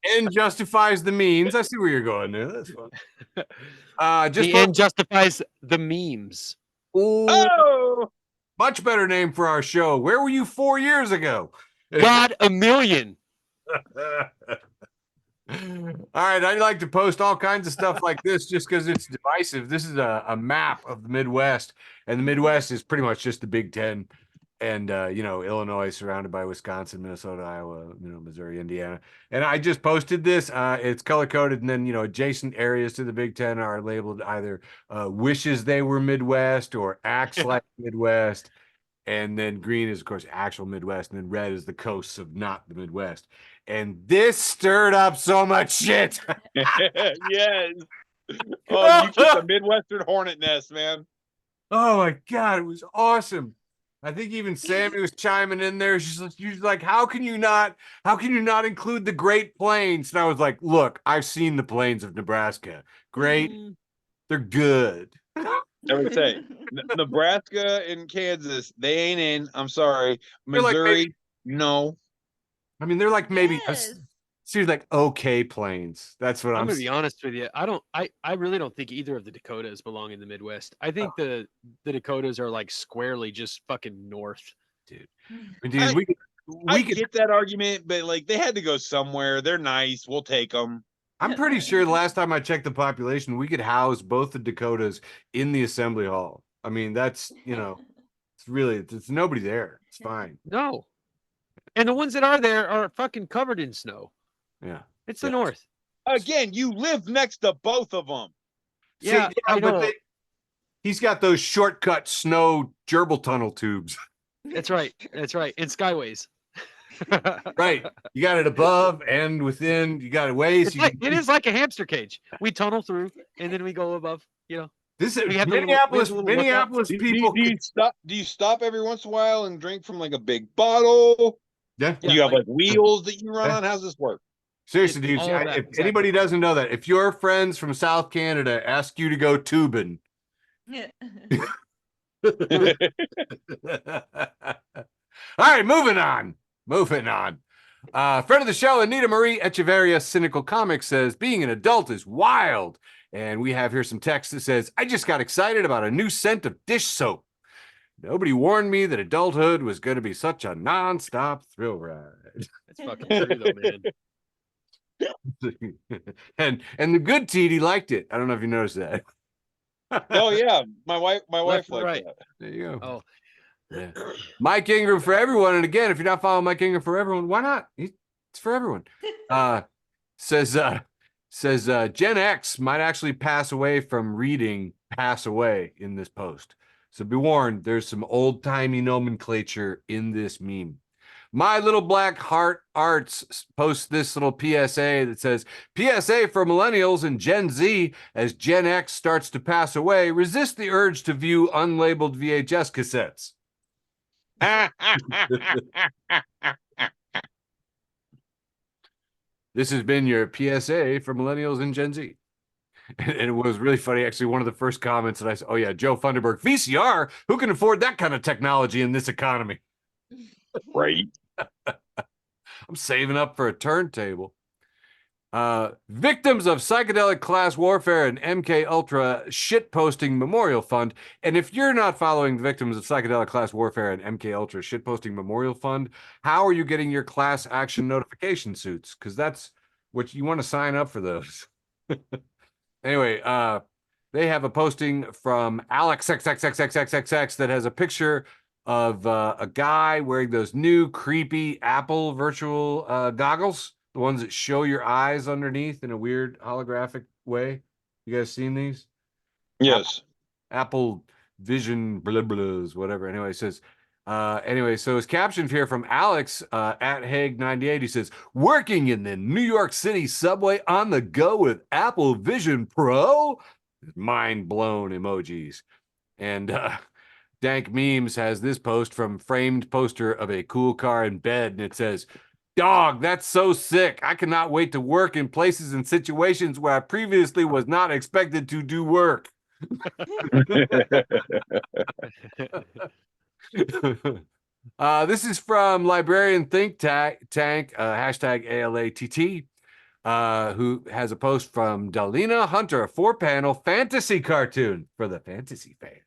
End justifies the means. I see where you're going there. That's fun. The end justifies the memes. Oh, much better name for our show. Where were you 4 years ago? God a million. All right, I like to post all kinds of stuff like this just because it's divisive. This is a map of the Midwest, and the Midwest is pretty much just the Big Ten, and Illinois surrounded by Wisconsin, Minnesota, Iowa, Missouri, Indiana. And I just posted this. It's color coded, and then adjacent areas to the Big Ten are labeled either wishes they were Midwest or acts like Midwest. And then green is, of course, actual Midwest. And then red is the coasts of not the Midwest. And this stirred up so much shit. yes. Oh, you keep a Midwestern hornet nest, man. Oh, my God. It was awesome. I think even Sammy was chiming in there. She's like, how can you not include the Great Plains? And I was like, look, I've seen the plains of Nebraska. Great. They're good. I would say Nebraska and Kansas, they ain't in. I'm sorry. Missouri, no. I mean, they're like maybe seems like okay plains. That's what I'm gonna be honest with you. I really don't think either of the Dakotas belong in the Midwest. I think the Dakotas are like squarely just fucking north. Dude, we could get that argument, but like they had to go somewhere. They're nice. We'll take them. I'm pretty sure the last time I checked the population, we could house both the Dakotas in the assembly hall. I mean, that's, it's nobody there. It's fine. No. And the ones that are there are fucking covered in snow. Yeah. It's the north. Again, you live next to both of them. Yeah, I know. He's got those shortcut snow gerbil tunnel tubes. That's right. And skyways. Right. You got it above and within. You got it ways. It is like a hamster cage. We tunnel through and then we go above, This is Minneapolis people. Do you stop every once in a while and drink from like a big bottle? Yeah. You have like wheels that you run on? How's this work? Seriously, dude. If anybody doesn't know that, if your friends from South Canada ask you to go tubing. Yeah. All right, moving on. Friend of the show, Anita Marie Echeverria, Cynical Comics, says, being an adult is wild. And we have here some text that says, I just got excited about a new scent of dish soap. Nobody warned me that adulthood was going to be such a nonstop thrill ride. That's fucking true, though, man. and the good TD liked it. I don't know if you noticed that. Oh yeah, my wife liked right. that. There you go. Oh, Yeah. Mike Ingram for everyone. And again, if you're not following Mike Ingram for everyone, why not? It's for everyone. Says Gen X might actually pass away from reading pass away in this post. So be warned, there's some old-timey nomenclature in this meme. My Little Black Heart Arts posts this little PSA that says, PSA for millennials and Gen Z as Gen X starts to pass away, resist the urge to view unlabeled VHS cassettes. This has been your PSA for millennials and Gen Z. And it was really funny. Actually, one of the first comments that I said, oh, yeah, Joe Funderburg, VCR, who can afford that kind of technology in this economy? Right. I'm saving up for a turntable. Victims of Psychedelic Class Warfare and MK Ultra Shitposting Memorial Fund. And if you're not following the Victims of Psychedelic Class Warfare and MK Ultra Shitposting Memorial Fund, how are you getting your class action notification suits? Because that's what you want to sign up for those. Anyway, they have a posting from Alex XXXXXXX that has a picture of a guy wearing those new creepy Apple virtual goggles, the ones that show your eyes underneath in a weird holographic way. You guys seen these? Yes. Apple Vision blah blahs, whatever. Anyway, it says, so his caption here from Alex at Hague98, he says, working in the New York City subway on the go with Apple Vision Pro? Mind blown emojis. And Dank Memes has this post from framed poster of a cool car in bed, and it says, dog, that's so sick. I cannot wait to work in places and situations where I previously was not expected to do work. This is from Librarian Think Tank, hashtag ALATT, who has a post from Dalina Hunter, a 4-panel fantasy cartoon for the fantasy fans.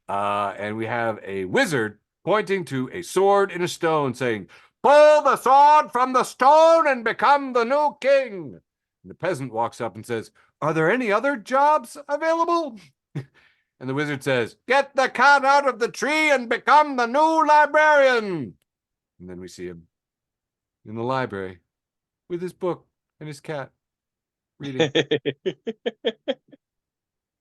And we have a wizard pointing to a sword in a stone saying, pull the sword from the stone and become the new king. And the peasant walks up and says, are there any other jobs available? And the wizard says, get the cat out of the tree and become the new librarian. And then we see him in the library with his book and his cat reading.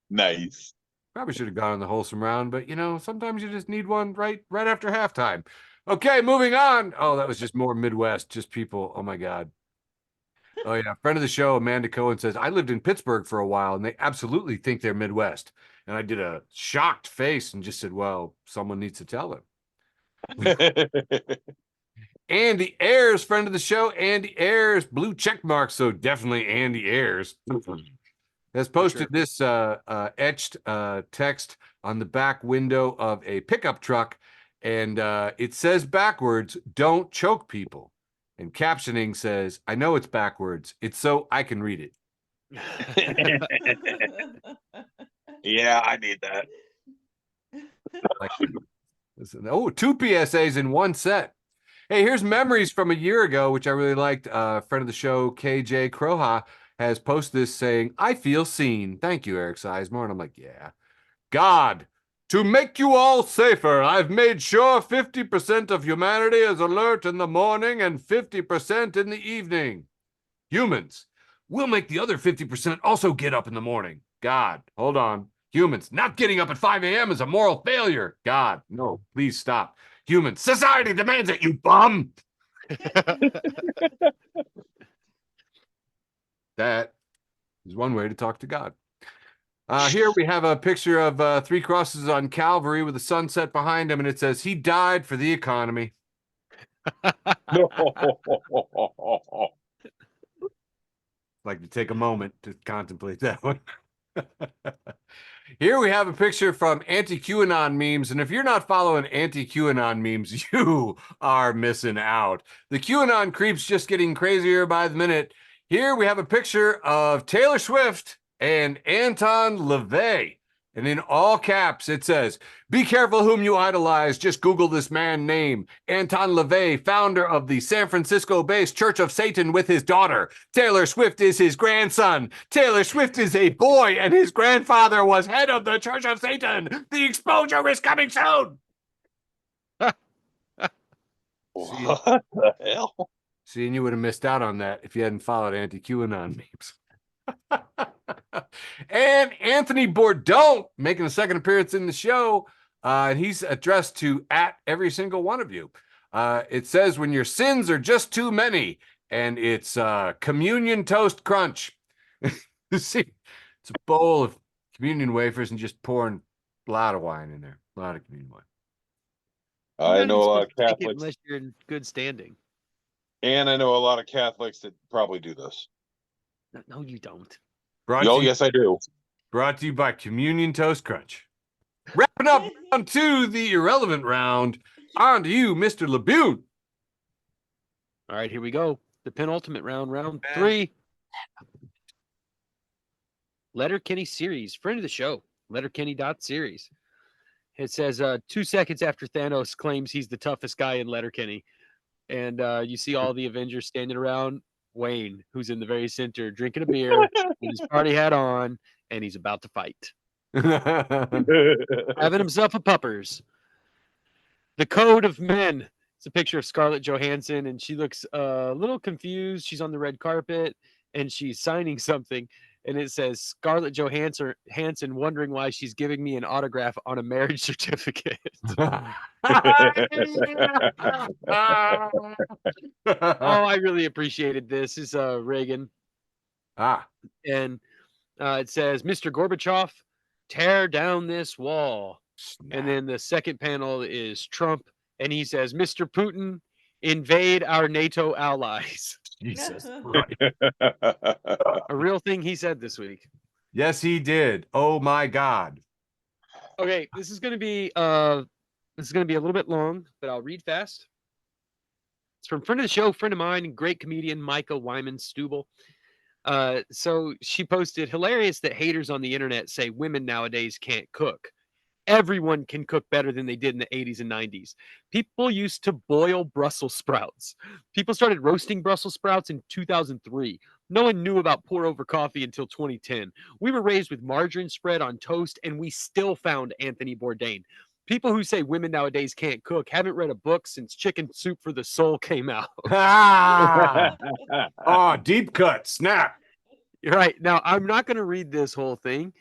Nice. Probably should have gone on the wholesome round, but sometimes you just need one right after halftime. Okay, moving on. Oh, that was just more Midwest, just people. Oh my God. Oh yeah, friend of the show, Amanda Cohen says, I lived in Pittsburgh for a while and they absolutely think they're Midwest. And I did a shocked face and just said, well, someone needs to tell them. Andy Ayers, friend of the show, Andy Ayers, blue check mark, so definitely Andy Ayers, has posted this etched text on the back window of a pickup truck, and it says backwards, don't choke people. And captioning says, I know it's backwards. It's so I can read it. Yeah, I need that. Oh, 2 PSAs in one set. Hey, here's memories from a year ago, which I really liked. Friend of the show, KJ Kroha, has posted this saying, I feel seen. Thank you, Eric Sizemore. And I'm like, yeah. God, to make you all safer, I've made sure 50% of humanity is alert in the morning and 50% in the evening. Humans, we'll make the other 50% also get up in the morning. God, hold on. Humans, not getting up at 5 a.m. is a moral failure. God, no, please stop. Humans, society demands it, you bum. That is one way to talk to God. Here we have a picture of 3 crosses on Calvary with the sunset behind him, and it says, he died for the economy. Like to take a moment to contemplate that one. Here we have a picture from anti-QAnon memes, and if you're not following anti-QAnon memes, you are missing out. The QAnon creep's just getting crazier by the minute. Here we have a picture of Taylor Swift and Anton LaVey, and in all caps it says, be careful whom you idolize, just Google this man name. Anton LaVey, founder of the San Francisco-based Church of Satan with his daughter. Taylor Swift is his grandson. Taylor Swift is a boy, and his grandfather was head of the Church of Satan. The exposure is coming soon. What the hell? See, and you would have missed out on that if you hadn't followed anti-QAnon memes. And Anthony Bourdain making a second appearance in the show. And he's addressed to at every single one of you. It says when your sins are just too many, and it's communion toast crunch. See, it's a bowl of communion wafers and just pouring a lot of wine in there. A lot of communion wine. I know a lot of Take it Catholics, unless you're in good standing. and I know a lot of Catholics that probably do this. No, you don't. Oh, yes, I do. Brought to you by Communion Toast Crunch. Wrapping up round two, the irrelevant round. On to you, Mr. Labune. All right, here we go. The penultimate round, round 3. Letterkenny series, friend of the show, Letterkenny.series. It says 2 seconds after Thanos claims he's the toughest guy in Letterkenny. And you see all the Avengers standing around Wayne, who's in the very center, drinking a beer with his party hat on, and he's about to fight. Having himself a puppers. The Code of Men. It's a picture of Scarlett Johansson, and she looks a little confused. She's on the red carpet, and she's signing something, and it says Scarlett Johansson wondering why she's giving me an autograph on a marriage certificate. Oh, I really appreciated this. This is Reagan. And it says, Mr. Gorbachev, tear down this wall. And then the second panel is Trump, and he says, Mr. Putin, invade our NATO allies. Jesus. A real thing he said this week. Yes, he did. Oh my God. Okay, this is gonna be a little bit long, but I'll read fast. It's from friend of the show, friend of mine, great comedian Micah Wyman Stubel. So she posted, hilarious that haters on the internet say women nowadays can't cook. Everyone can cook better than they did in the 80s and 90s. People used to boil Brussels sprouts. People started roasting Brussels sprouts in 2003. No one knew about pour over coffee until 2010. We were raised with margarine spread on toast, and we still found Anthony Bourdain. People who say women nowadays can't cook haven't read a book since Chicken Soup for the Soul came out. Oh, deep cut. Snap. You're right. Now, I'm not going to read this whole thing.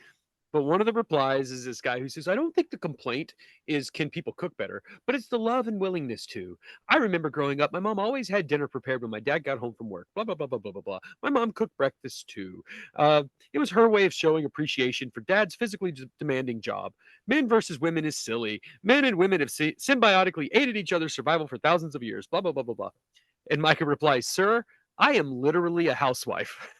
But one of the replies is this guy who says, I don't think the complaint is can people cook better, but it's the love and willingness to. I remember growing up, my mom always had dinner prepared when my dad got home from work, blah, blah, blah, blah, blah, blah, blah. My mom cooked breakfast too. It was her way of showing appreciation for dad's physically demanding job. Men versus women is silly. Men and women have symbiotically aided each other's survival for thousands of years, blah, blah, blah, blah, blah. And Micah replies, sir, I am literally a housewife.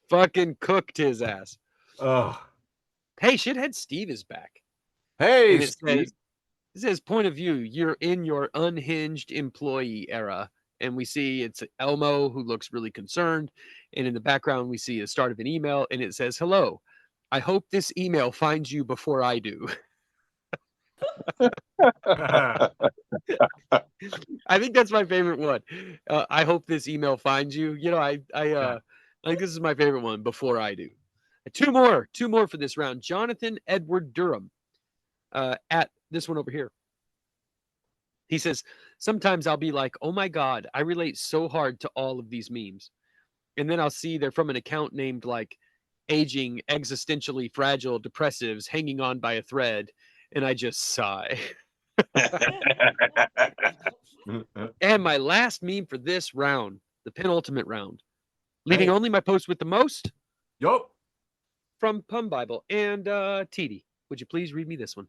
Fucking cooked his ass. Oh, hey, shithead Steve is back. Hey, and it says point of view, you're in your unhinged employee era. And we see it's Elmo who looks really concerned. And in the background, we see the start of an email, and it says, hello, I hope this email finds you before I do. I think that's my favorite one. I hope this email finds you. You know, I think this is my favorite one, before I do. Two more for this round. Jonathan Edward Durham at this one over here. He says, sometimes I'll be like, oh my God, I relate so hard to all of these memes. And then I'll see they're from an account named like aging, existentially fragile, depressives, hanging on by a thread. And I just sigh. And my last meme for this round, the penultimate round, leaving only my post with the most. Yup. From Pun Bible. And TD, would you please read me this one?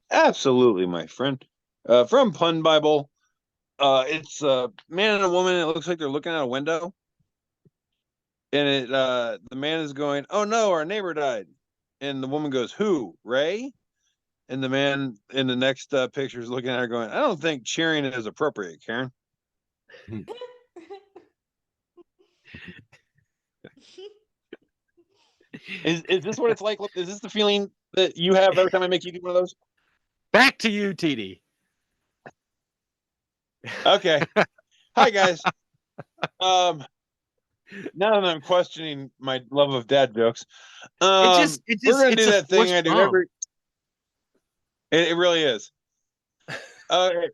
Absolutely, my friend. From Pun Bible, it's a man and a woman. It looks like they're looking out a window, and the man is going, "Oh no, our neighbor died," and the woman goes, "Who? Ray?" And the man in the next picture is looking at her, going, "I don't think cheering is appropriate, Karen." Is this what it's like? Is this the feeling that you have every time I make you do one of those? Back to you, TD. Okay. Hi, guys. Now that I'm questioning my love of dad jokes, It we're gonna it's do a that thing forced I do bomb. every. It really is. Okay,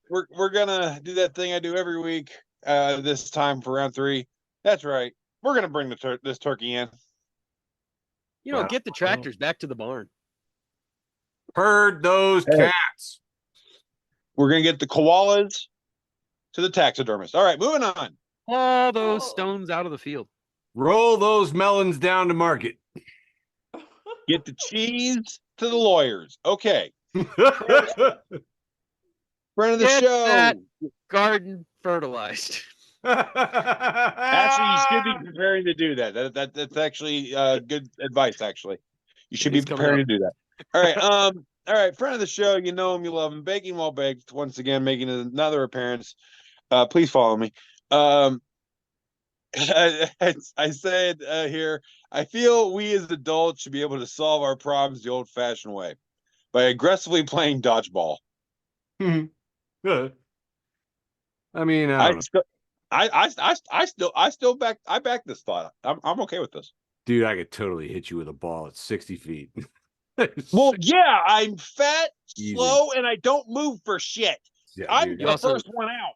we're gonna do that thing I do every week. This time for round 3. That's right. We're gonna bring this turkey in. Get the tractors back to the barn. Herd those Hey. cats. We're gonna get the koalas to the taxidermist. All right, moving on. All those stones out of the field. Roll those melons down to market. Get the cheese to the lawyers. Okay. Friend of the Get show. that garden fertilized. Actually, you should be preparing to do that. That's actually good advice. Actually, you should be It's coming preparing up. to do that. All right. All right. Friend of the show. You know him. You love him. Baking while baked. Once again, making another appearance. Please follow me. I said here. I feel we as adults should be able to solve our problems the old-fashioned way by aggressively playing dodgeball. Good. I mean, I I don't know. still, I still back this thought. I'm okay with this. Dude, I could totally hit you with a ball at 60 feet. Well, yeah, I'm fat, Easy. slow, and I don't move for shit. Yeah, I'm dude. the first one out.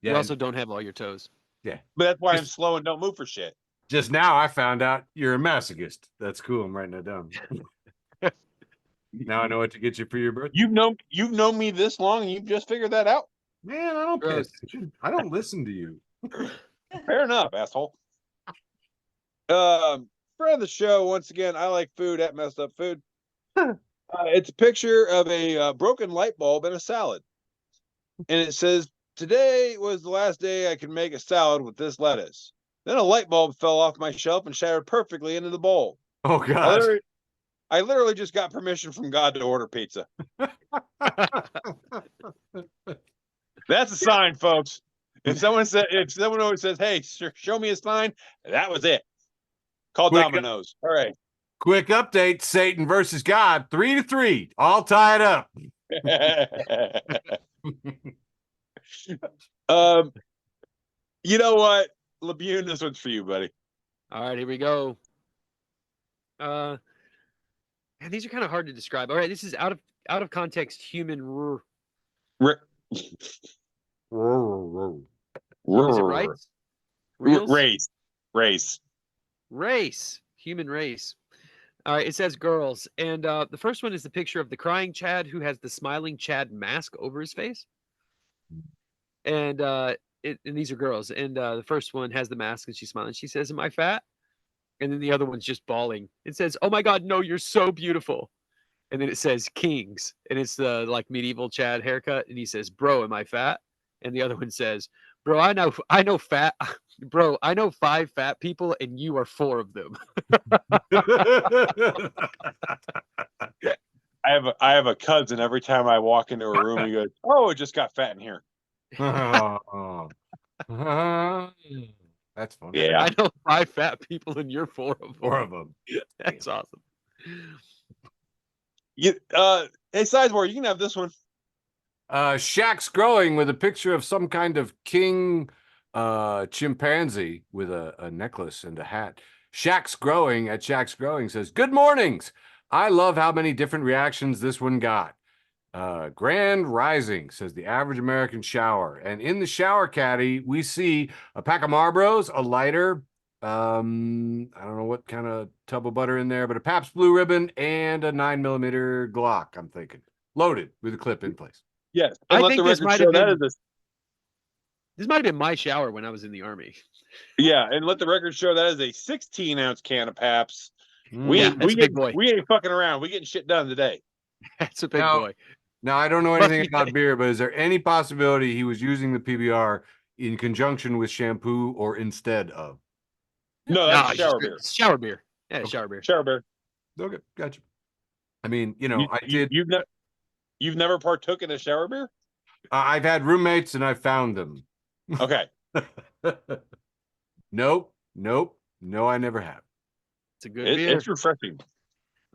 You Yeah, also don't have all your toes. yeah. But that's why I'm Just- slow and don't move for shit. Just now I found out you're a masochist. That's cool. I'm writing that down. Now I know what to get you for your birthday. You've known me this long, and you've just figured that out. Man, I don't pay Gross. attention. I don't listen to you. Fair enough, asshole. Friend of the show, once again, I like food at Messed Up Food. It's a picture of a broken light bulb in a salad. And it says, today was the last day I could make a salad with this lettuce. Then a light bulb fell off my shelf and shattered perfectly into the bowl. Oh, God. I literally just got permission from God to order pizza. That's a sign, folks. If someone always says, hey, show me a sign, that was it. Call Domino's. All right. Quick update, Satan versus God, 3-3, all tied up. You know what? Labune, this one's for you, buddy. All right, here we go. Man, these are kind of hard to describe. All right, this is out of context human. Is it right? Reels? Race. Human race. All right, it says girls. And the first one is the picture of the crying Chad who has the smiling Chad mask over his face. And and these are girls. And the first one has the mask and she's smiling. She says, am I fat? And then the other one's just bawling. It says, oh my God, no, you're so beautiful. And then it says Kings. And it's the like medieval Chad haircut. And he says, bro, am I fat? And the other one says, bro, I know fat. Bro, I know 5 fat people and you are 4 of them. I have a cousin. Every time I walk into a room, he goes, "Oh, it just got fat in here." That's funny. Yeah, I know 5 fat people and you're 4 of them. 4 of them. That's awesome. hey, Sizemore, you can have this one. Shaq's growing with a picture of some kind of king chimpanzee with a necklace and a hat. Shaq's growing at Shaq's growing says, good mornings. I love how many different reactions this one got. Grand Rising says the average American shower. And in the shower caddy, we see a pack of Marlboros, a lighter, I don't know what kind of tub of butter in there, but a Pabst Blue Ribbon and a 9mm Glock, I'm thinking. Loaded with a clip in place. Yes, I let think the this record might show have that been- is This might have been my shower when I was in the Army. yeah, and let the record show that is a 16-ounce can of Pabst. We Yeah, ain't that's a big boy. we ain't fucking around. We getting shit done today. That's a big Now- boy. Now, I don't know Must anything be about beer, but is there any possibility he was using the PBR in conjunction with shampoo or instead of? No, Nah, that's it's shower just- beer. it's shower beer. Yeah, Okay. shower beer. Shower beer. Okay, gotcha. I mean, you know, I did. You've never partook in a shower beer? I've had roommates and I found them. Okay. Nope, no, I never have. It's a good beer. It's refreshing.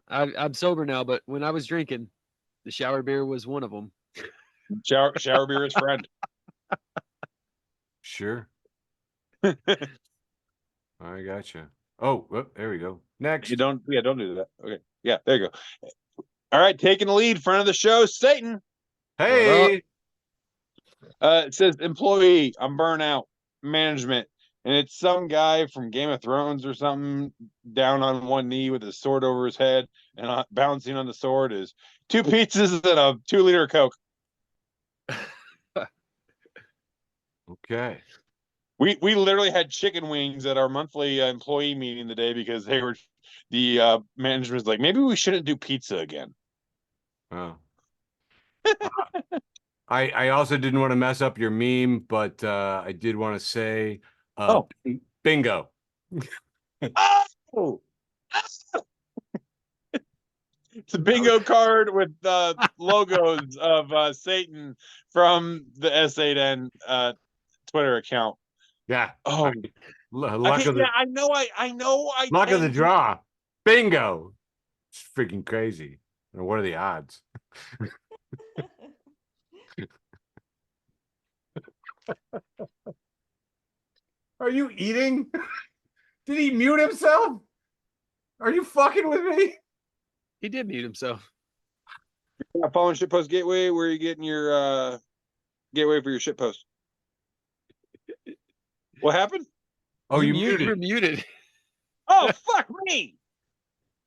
I'm sober now, but when I was drinking, the shower beer was one of them. Shower beer is friend. Sure. I gotcha. Oh, there we go. Next. You don't do that. Okay. Yeah, there you go. All right, taking the lead, front of the show, Satan. Hey. It says employee, I'm burnout, management. And it's some guy from Game of Thrones or something down on one knee with a sword over his head, and bouncing on the sword is 2 pizzas and a 2-liter Coke. Okay. We literally had chicken wings at our monthly employee meeting today because the management was like, maybe we shouldn't do pizza again. Oh. I also didn't want to mess up your meme, but I did want to say bingo. Oh! It's a bingo card with logos of Satan from the S8N Twitter account. Yeah. Oh, Luck of the I know. luck of the draw. Bingo. It's freaking crazy. What are the odds? Are you eating? Did he mute himself? Are you fucking with me? He did mute himself. Following Shitpost Gateway, where are you getting your gateway for your shitpost? What happened? Oh, you were muted. muted. Oh, fuck me.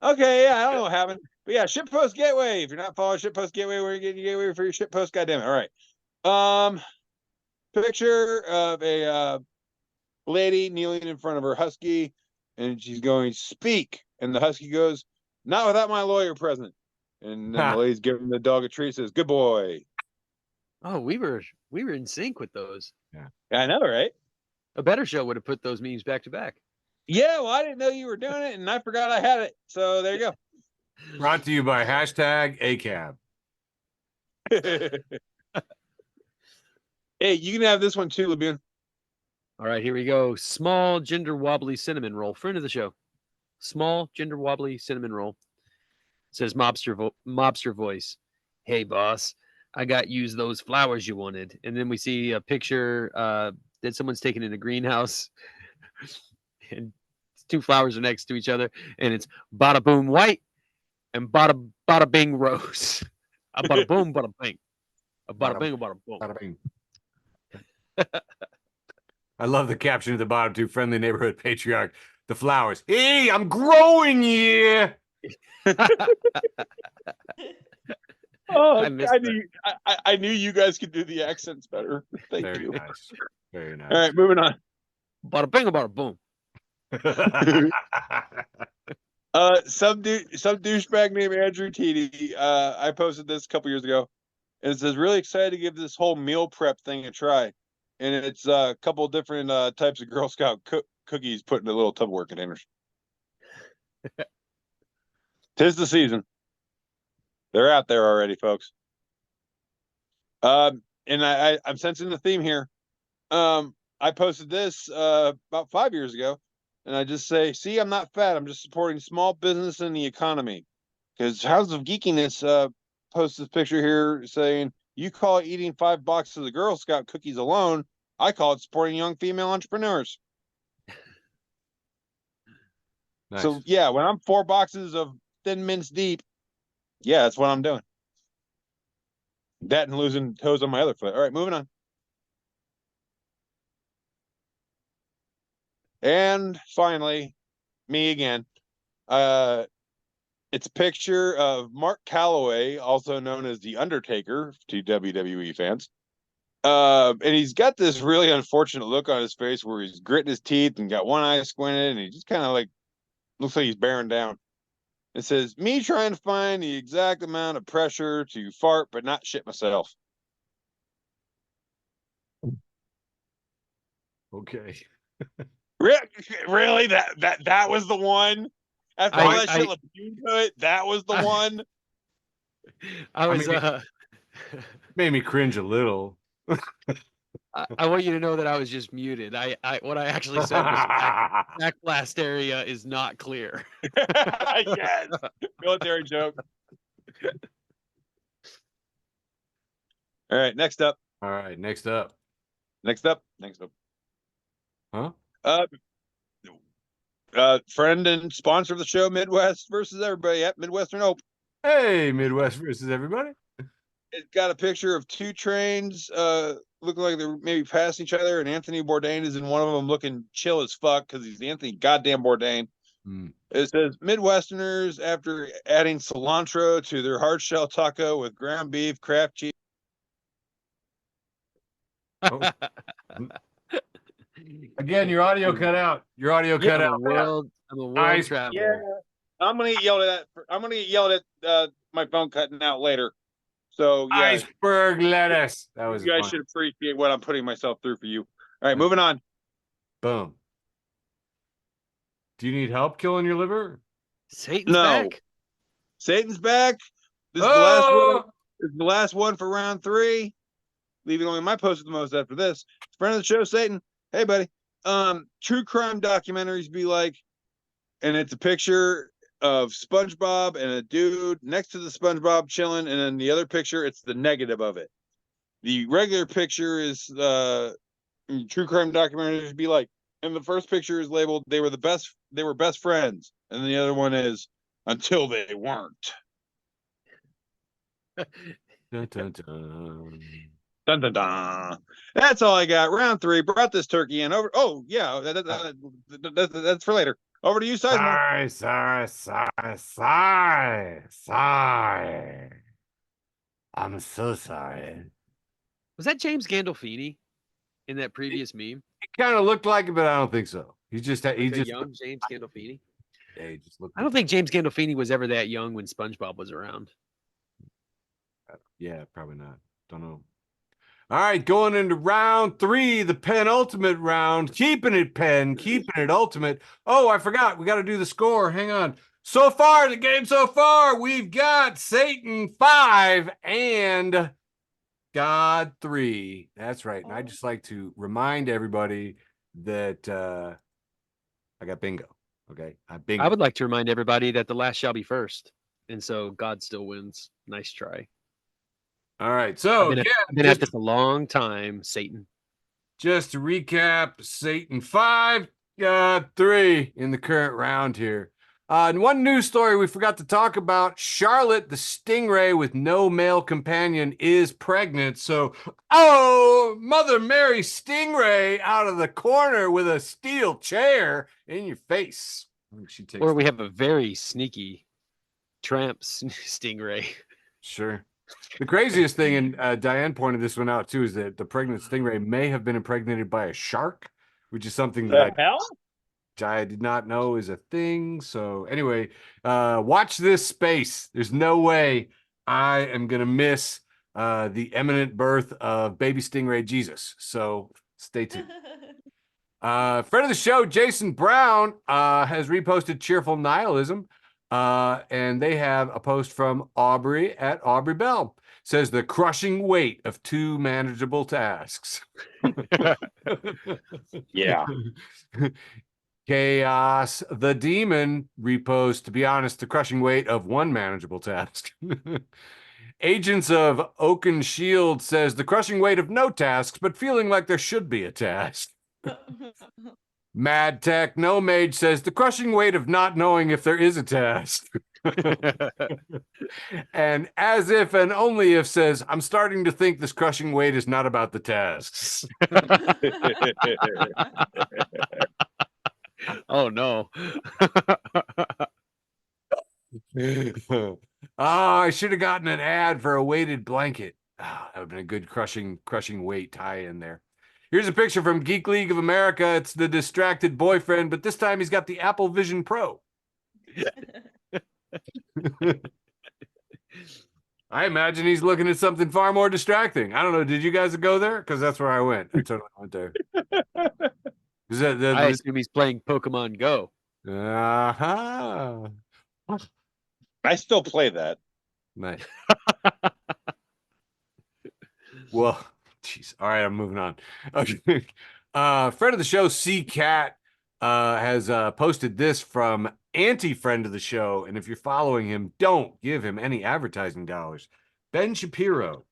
Okay, yeah, I don't know what happened. But yeah, Shitpost Gateway. If you're not following Shitpost Gateway, where are you getting your gateway for your shitpost? Goddamn it. All right. Picture of a lady kneeling in front of her husky, and she's going, speak. And the husky goes, not without my lawyer present. And then the lady's giving the dog a treat, says, good boy. Oh, we were in sync with those. Yeah, I know, right? A better show would have put those memes back to back. Yeah, well, I didn't know you were doing it, and I forgot I had it. So there you go. Brought to you by #ACAB. Hey, you can have this one too, Laboon. All right, here we go. Small gender wobbly cinnamon roll. Friend of the show. Small gender wobbly cinnamon roll. Says mobster voice. Hey boss, I got used those flowers you wanted. And then we see a picture that someone's taken in a greenhouse, and 2 flowers are next to each other, and it's bada boom white and bada bing rose. A bada boom, bada bing. A bada bing, a bada boom. Bada bing. I love the caption at the bottom too. Friendly neighborhood patriarch. The flowers. Hey, I'm growing here. Oh, I knew you guys could do the accents better. Thank Very you. nice. Very nice. All right, moving on. Bada bing, a bada boom. Some douchebag named Andrew TD. I posted this a couple years ago, and it says, really excited to give this whole meal prep thing a try. And it's a couple different types of Girl Scout cookies put in a little Tupperware containers. 'Tis the season. They're out there already, folks. And I'm sensing the theme here. I posted this about 5 years ago, and I just say, see, I'm not fat. I'm just supporting small business and the economy. Because House of Geekiness posts this picture here saying, you call it eating 5 boxes of Girl Scout cookies alone. I call it supporting young female entrepreneurs. Nice. So, yeah, when I'm 4 boxes of Thin Mints deep, yeah, that's what I'm doing. That and losing toes on my other foot. All right, moving on. And finally, me again. It's a picture of Mark Calloway, also known as The Undertaker to WWE fans. And he's got this really unfortunate look on his face where he's gritting his teeth and got one eye squinted, and he just kind of like looks like he's bearing down. It says, me trying to find the exact amount of pressure to fart but not shit myself. Okay. Really? That was the one? After all that shit looked good, that was the one? I was made me cringe a little. I want you to know that I was just muted. What I actually said was back blast area is not clear. Yes. Military joke. All right, next up. All right, next up. Next up. Huh? Friend and sponsor of the show, Midwest versus everybody. Yep, Midwestern Open. Hey, Midwest versus everybody. It's got a picture of two trains, looking like they're maybe passing each other, and Anthony Bourdain is in one of them, looking chill as fuck because he's Anthony goddamn Bourdain. It says Midwesterners after adding cilantro to their hard shell taco with ground beef, Kraft cheese. Oh. Again, your audio cut out. Your audio cut out. I'm a world traveler. Yeah, I'm gonna get yelled at. I'm gonna get yelled at my phone cutting out later. So yeah, Iceberg lettuce. That was you guys fun. should appreciate what I'm putting myself through for you. All right, moving on. Boom. Do you need help killing your liver? Satan's back. Satan's back. This is the last one. This is the last one for round 3. Leaving only my post with the most after this. Friend of the show, Satan. Hey, buddy. True crime documentaries be like, and it's a picture of SpongeBob and a dude next to the SpongeBob chilling, and then the other picture, it's the negative of it. The regular picture is true crime documentaries be like, and the first picture is labeled they were best friends, and the other one is until they weren't. Dun, dun, dun. Dun, dun, dun. That's all I got. Round 3. Brought this turkey in. Over. Oh yeah, that's for later. Over to you, Sizemore. Sorry. I'm so sorry. Was that James Gandolfini in that previous meme? It kind of looked like it, but I don't think so. He just young James Gandolfini. Yeah, he just looked. I don't think James Gandolfini was ever that young when SpongeBob was around. Yeah, probably not. Don't know. All right, going into round 3, the penultimate round. Keeping it ultimate. Oh, I forgot. We got to do the score. Hang on. So far, the game so far, we've got Satan 5 and God 3. That's right. And I'd just like to remind everybody that I got bingo. Okay. I would like to remind everybody that the last shall be first. And so God still wins. Nice try. All right. So I've been at this a long time, Satan. Just to recap, Satan 5, God 3 in the current round here. And one news story we forgot to talk about, Charlotte the Stingray with no male companion is pregnant. So, Mother Mary Stingray out of the corner with a steel chair in your face. Or we have a very sneaky tramp Stingray. Sure. The craziest thing, and Diane pointed this one out too, is that the pregnant stingray may have been impregnated by a shark, which is something that I did not know is a thing. So anyway, watch this space. There's no way I am going to miss the imminent birth of baby stingray Jesus. So stay tuned. Friend of the show, Jason Brown, has reposted Cheerful Nihilism. And they have a post from Aubrey at Aubrey Bell. Says the crushing weight of 2 manageable tasks. Yeah. Chaos the Demon repost, to be honest, the crushing weight of 1 manageable task. Agents of Oaken Shield says the crushing weight of no tasks, but feeling like there should be a task. Mad Tech No Mage says the crushing weight of not knowing if there is a task. And as if and only if says, I'm starting to think this crushing weight is not about the tasks. Oh no. I should have gotten an ad for a weighted blanket. That would have been a good crushing weight tie in there. Here's a picture from Geek League of America. It's the distracted boyfriend, but this time he's got the Apple Vision Pro. I imagine he's looking at something far more distracting. I don't know. Did you guys go there? Because that's where I went. I totally went there. I assume he's playing Pokemon Go. Uh-huh. I still play that. Nice. Well, jeez. All right, I'm moving on. Okay. Friend of the show, C Cat, has posted this from anti-friend of the show, and if you're following him, don't give him any advertising dollars. Ben Shapiro.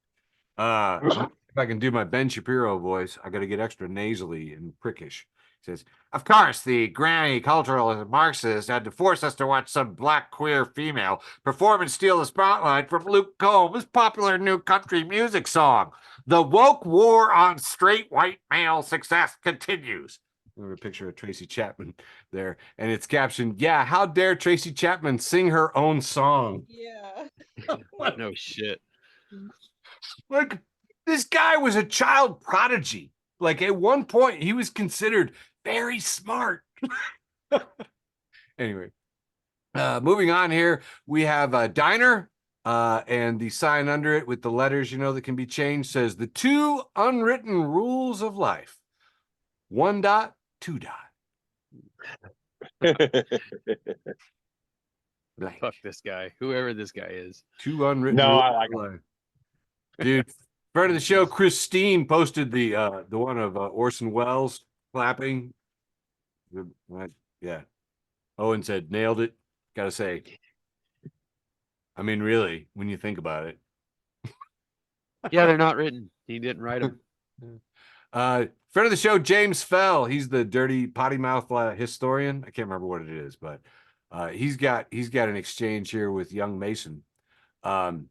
If I can do my Ben Shapiro voice, I got to get extra nasally and prickish. says, of course, the granny cultural Marxist had to force us to watch some black queer female perform and steal the spotlight from Luke Combs' popular new country music song. The woke war on straight white male success continues. A picture of Tracy Chapman there, and it's captioned, yeah, how dare Tracy Chapman sing her own song? Yeah. No shit. Like, this guy was a child prodigy. Like, at one point, he was considered very smart. Anyway, moving on here, we have a diner, and the sign under it with the letters, that can be changed says the 2 unwritten rules of life. 1 dot, 2 dot. Blank. Fuck this guy, whoever this guy is. 2 unwritten No, rules I like of life. Dude, friend of the show, Christine posted the one of Orson Welles clapping. Yeah. Owen said, nailed it. Gotta say. I mean, really, when you think about it. Yeah, they're not written. He didn't write them. Friend of the show, James Fell. He's the dirty potty mouth historian. I can't remember what it is, but he's got an exchange here with young Mason. Oh,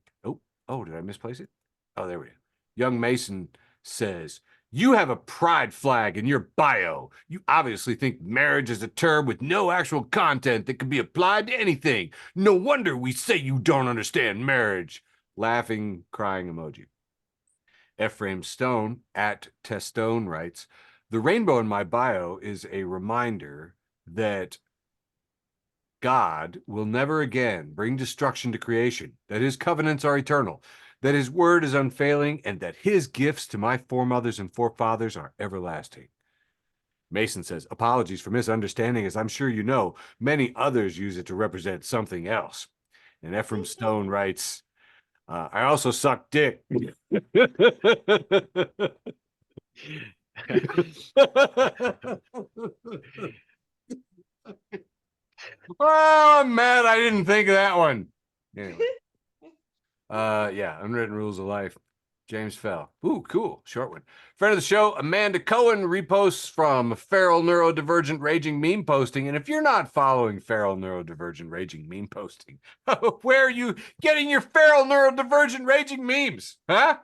did I misplace it? Oh, there we go. Young Mason says, you have a pride flag in your bio. You obviously think marriage is a term with no actual content that can be applied to anything. No wonder we say you don't understand marriage. Laughing, crying emoji. Ephraim Stone at Testone writes, the rainbow in my bio is a reminder that God will never again bring destruction to creation, that his covenants are eternal, that his word is unfailing, and that his gifts to my foremothers and forefathers are everlasting. Mason says, apologies for misunderstanding, as I'm sure you know, many others use it to represent something else. And Ephraim Stone writes, I also suck dick. Oh, I'm mad I didn't think of that one. Anyway. Yeah, unwritten rules of life. James Fell. Ooh, cool. Short one. Friend of the show, Amanda Cohen reposts from Feral Neurodivergent Raging Meme Posting. And if you're not following Feral Neurodivergent Raging Meme Posting, where are you getting your Feral Neurodivergent Raging memes? Huh?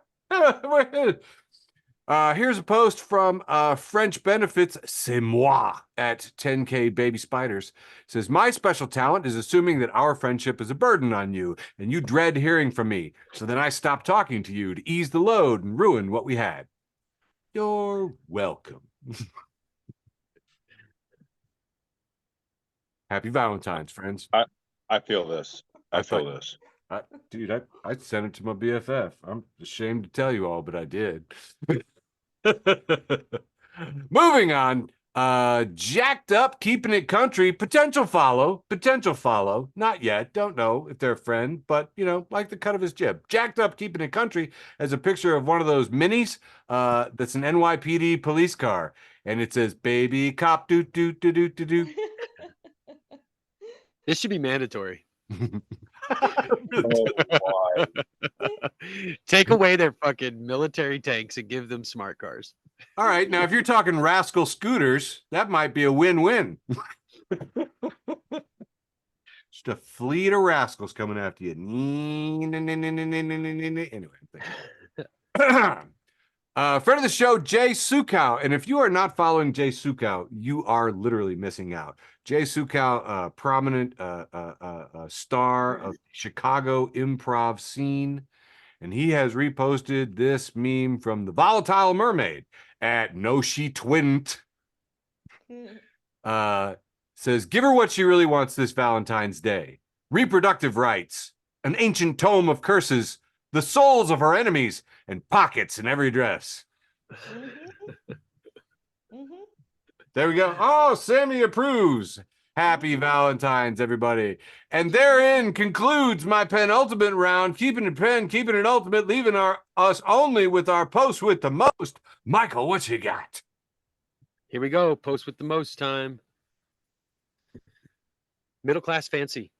Here's a post from French Benefits, c'est moi, at 10K Baby Spiders. It says, my special talent is assuming that our friendship is a burden on you, and you dread hearing from me. So then I stop talking to you to ease the load and ruin what we had. You're welcome. Happy Valentine's, friends. I feel this. I feel this. Dude, I sent it to my BFF. I'm ashamed to tell you all, but I did. Moving on. Jacked Up, Keeping It Country, potential follow, not yet, don't know if they're a friend, but like the cut of his jib. Jacked Up, Keeping It Country has a picture of one of those minis that's an NYPD police car, and it says baby cop do do do do do do. This should be mandatory. Oh, Take away their fucking military tanks and give them smart cars. All right, now if you're talking rascal scooters, that might be a win-win. Just a fleet of rascals coming after you. Anyway. Friend of the show, Jay Sukow. And if you are not following Jay Sukow, you are literally missing out. Jay Sukow, prominent star of Chicago improv scene. And he has reposted this meme from the Volatile Mermaid at No She Twint. Says, give her what she really wants this Valentine's Day. Reproductive rights, an ancient tome of curses, the souls of her enemies, and pockets in every dress. There we go. Oh, Sammy approves. Happy Valentine's, everybody. And therein concludes my penultimate round. Keeping it pen, keeping it ultimate, leaving us only with our post with the most. Michael, what you got? Here we go. Post with the most time. Middle class fancy.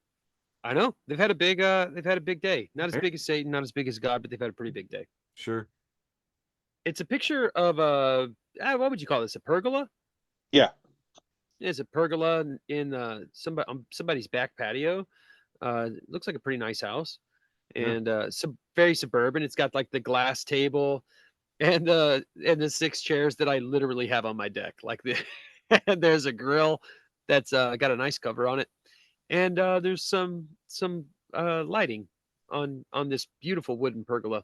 I know they've had a big day. Not as big as Satan, not as big as God, but they've had a pretty big day. Sure. It's a picture of a what would you call this? A pergola? Yeah. It's a pergola in somebody's back patio. It looks like a pretty nice house, and very suburban. It's got like the glass table and the 6 chairs that I literally have on my deck. Like and there's a grill that's got a nice cover on it, and there's some lighting on this beautiful wooden pergola.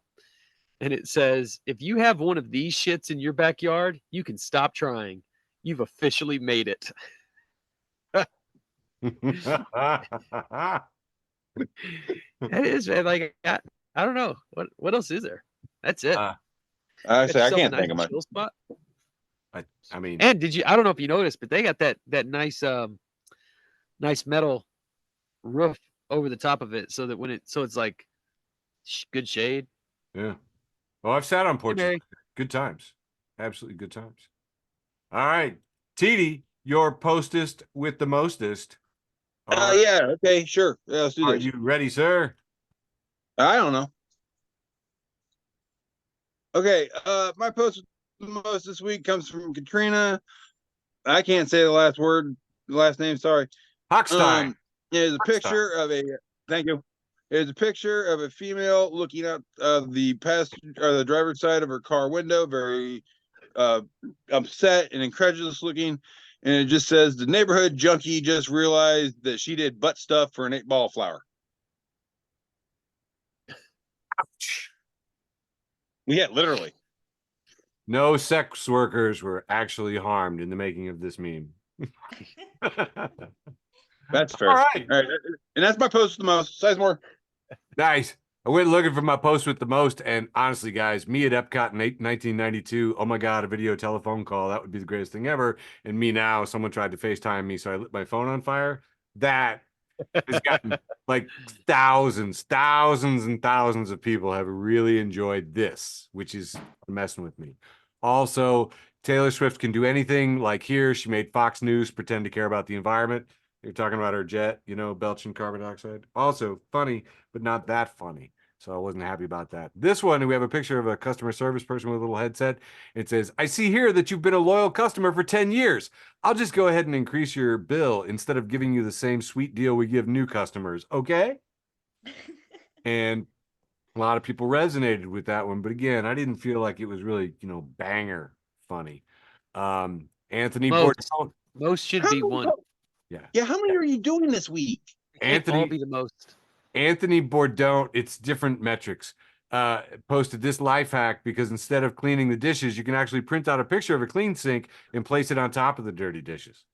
And it says, if you have one of these shits in your backyard, you can stop trying. You've officially made it. It is, man. Like I don't know what else is there. That's it. I Got say I yourself a can't nice think of much. chill spot. I mean, And I don't know if you noticed, but they got that nice nice metal roof over the top of it, so that it's like good shade. yeah. Well, I've sat on porches. Mary. Good times. Absolutely good times. All right. TD, your postest with the mostest. Yeah. Okay. Sure. Yeah, let's do Are this. you ready, sir? I don't know. Okay. My post with the most this week comes from Katrina. I can't say the last name. Sorry. Hochstein. There's a picture of a. Thank you. There's a picture of a female looking out the passenger or the driver's side of her car window, very upset and incredulous looking, and it just says, "The neighborhood junkie just realized that she did butt stuff for an 8-ball flower." Ouch. Yeah, literally. No sex workers were actually harmed in the making of this meme. That's fair. All right. All right. And that's my post with the most. Sizemore. Nice. I went looking for my post with the most, and honestly, guys, me at Epcot in 1992, oh my God, a video telephone call. That would be the greatest thing ever. And me now, someone tried to FaceTime me, so I lit my phone on fire. That has gotten like thousands and thousands of people have really enjoyed this, which is messing with me. Also, Taylor Swift can do anything. Like here, she made Fox News pretend to care about the environment. You're talking about her jet, belching carbon dioxide. Also funny, but not that funny. So I wasn't happy about that. This one, we have a picture of a customer service person with a little headset. It says, I see here that you've been a loyal customer for 10 years. I'll just go ahead and increase your bill instead of giving you the same sweet deal we give new customers. Okay? And a lot of people resonated with that one. But again, I didn't feel like it was really, banger funny. Anthony Bourdain. Most should be one. Yeah, how many are you doing this week? Anthony all be the most. Anthony Bourdain, it's different metrics. Posted this life hack because instead of cleaning the dishes, you can actually print out a picture of a clean sink and place it on top of the dirty dishes.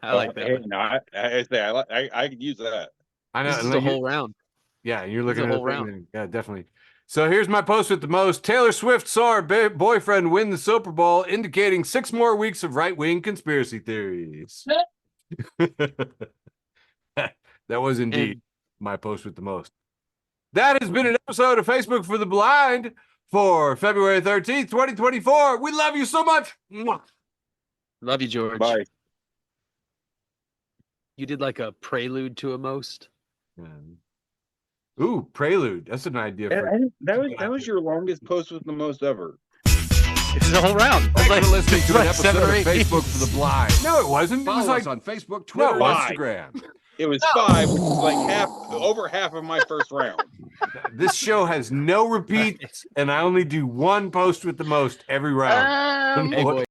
I like that. Hey, no, I could use that. I know. This is the whole round. Yeah, and you're looking at a whole round. Yeah, definitely. So here's my post with the most. Taylor Swift saw her boyfriend win the Super Bowl, indicating 6 more weeks of right-wing conspiracy theories. That was indeed my post with the most. That has been an episode of Facebook for the Blind for February 13th, 2024. We love you so much. Love you, George. Bye. You did like a prelude to a most. Ooh, prelude. That's an idea. That was your longest post with the most ever. This is a whole round. Thanks for listening to an episode 7 or of 8 Facebook for the Blind. No, it wasn't. Follow it was like us on Facebook, Twitter, no, and Five. Instagram. It was 5, which was like over half of my first round. This show has no repeats, and I only do one post with the most every round. Hey, boy.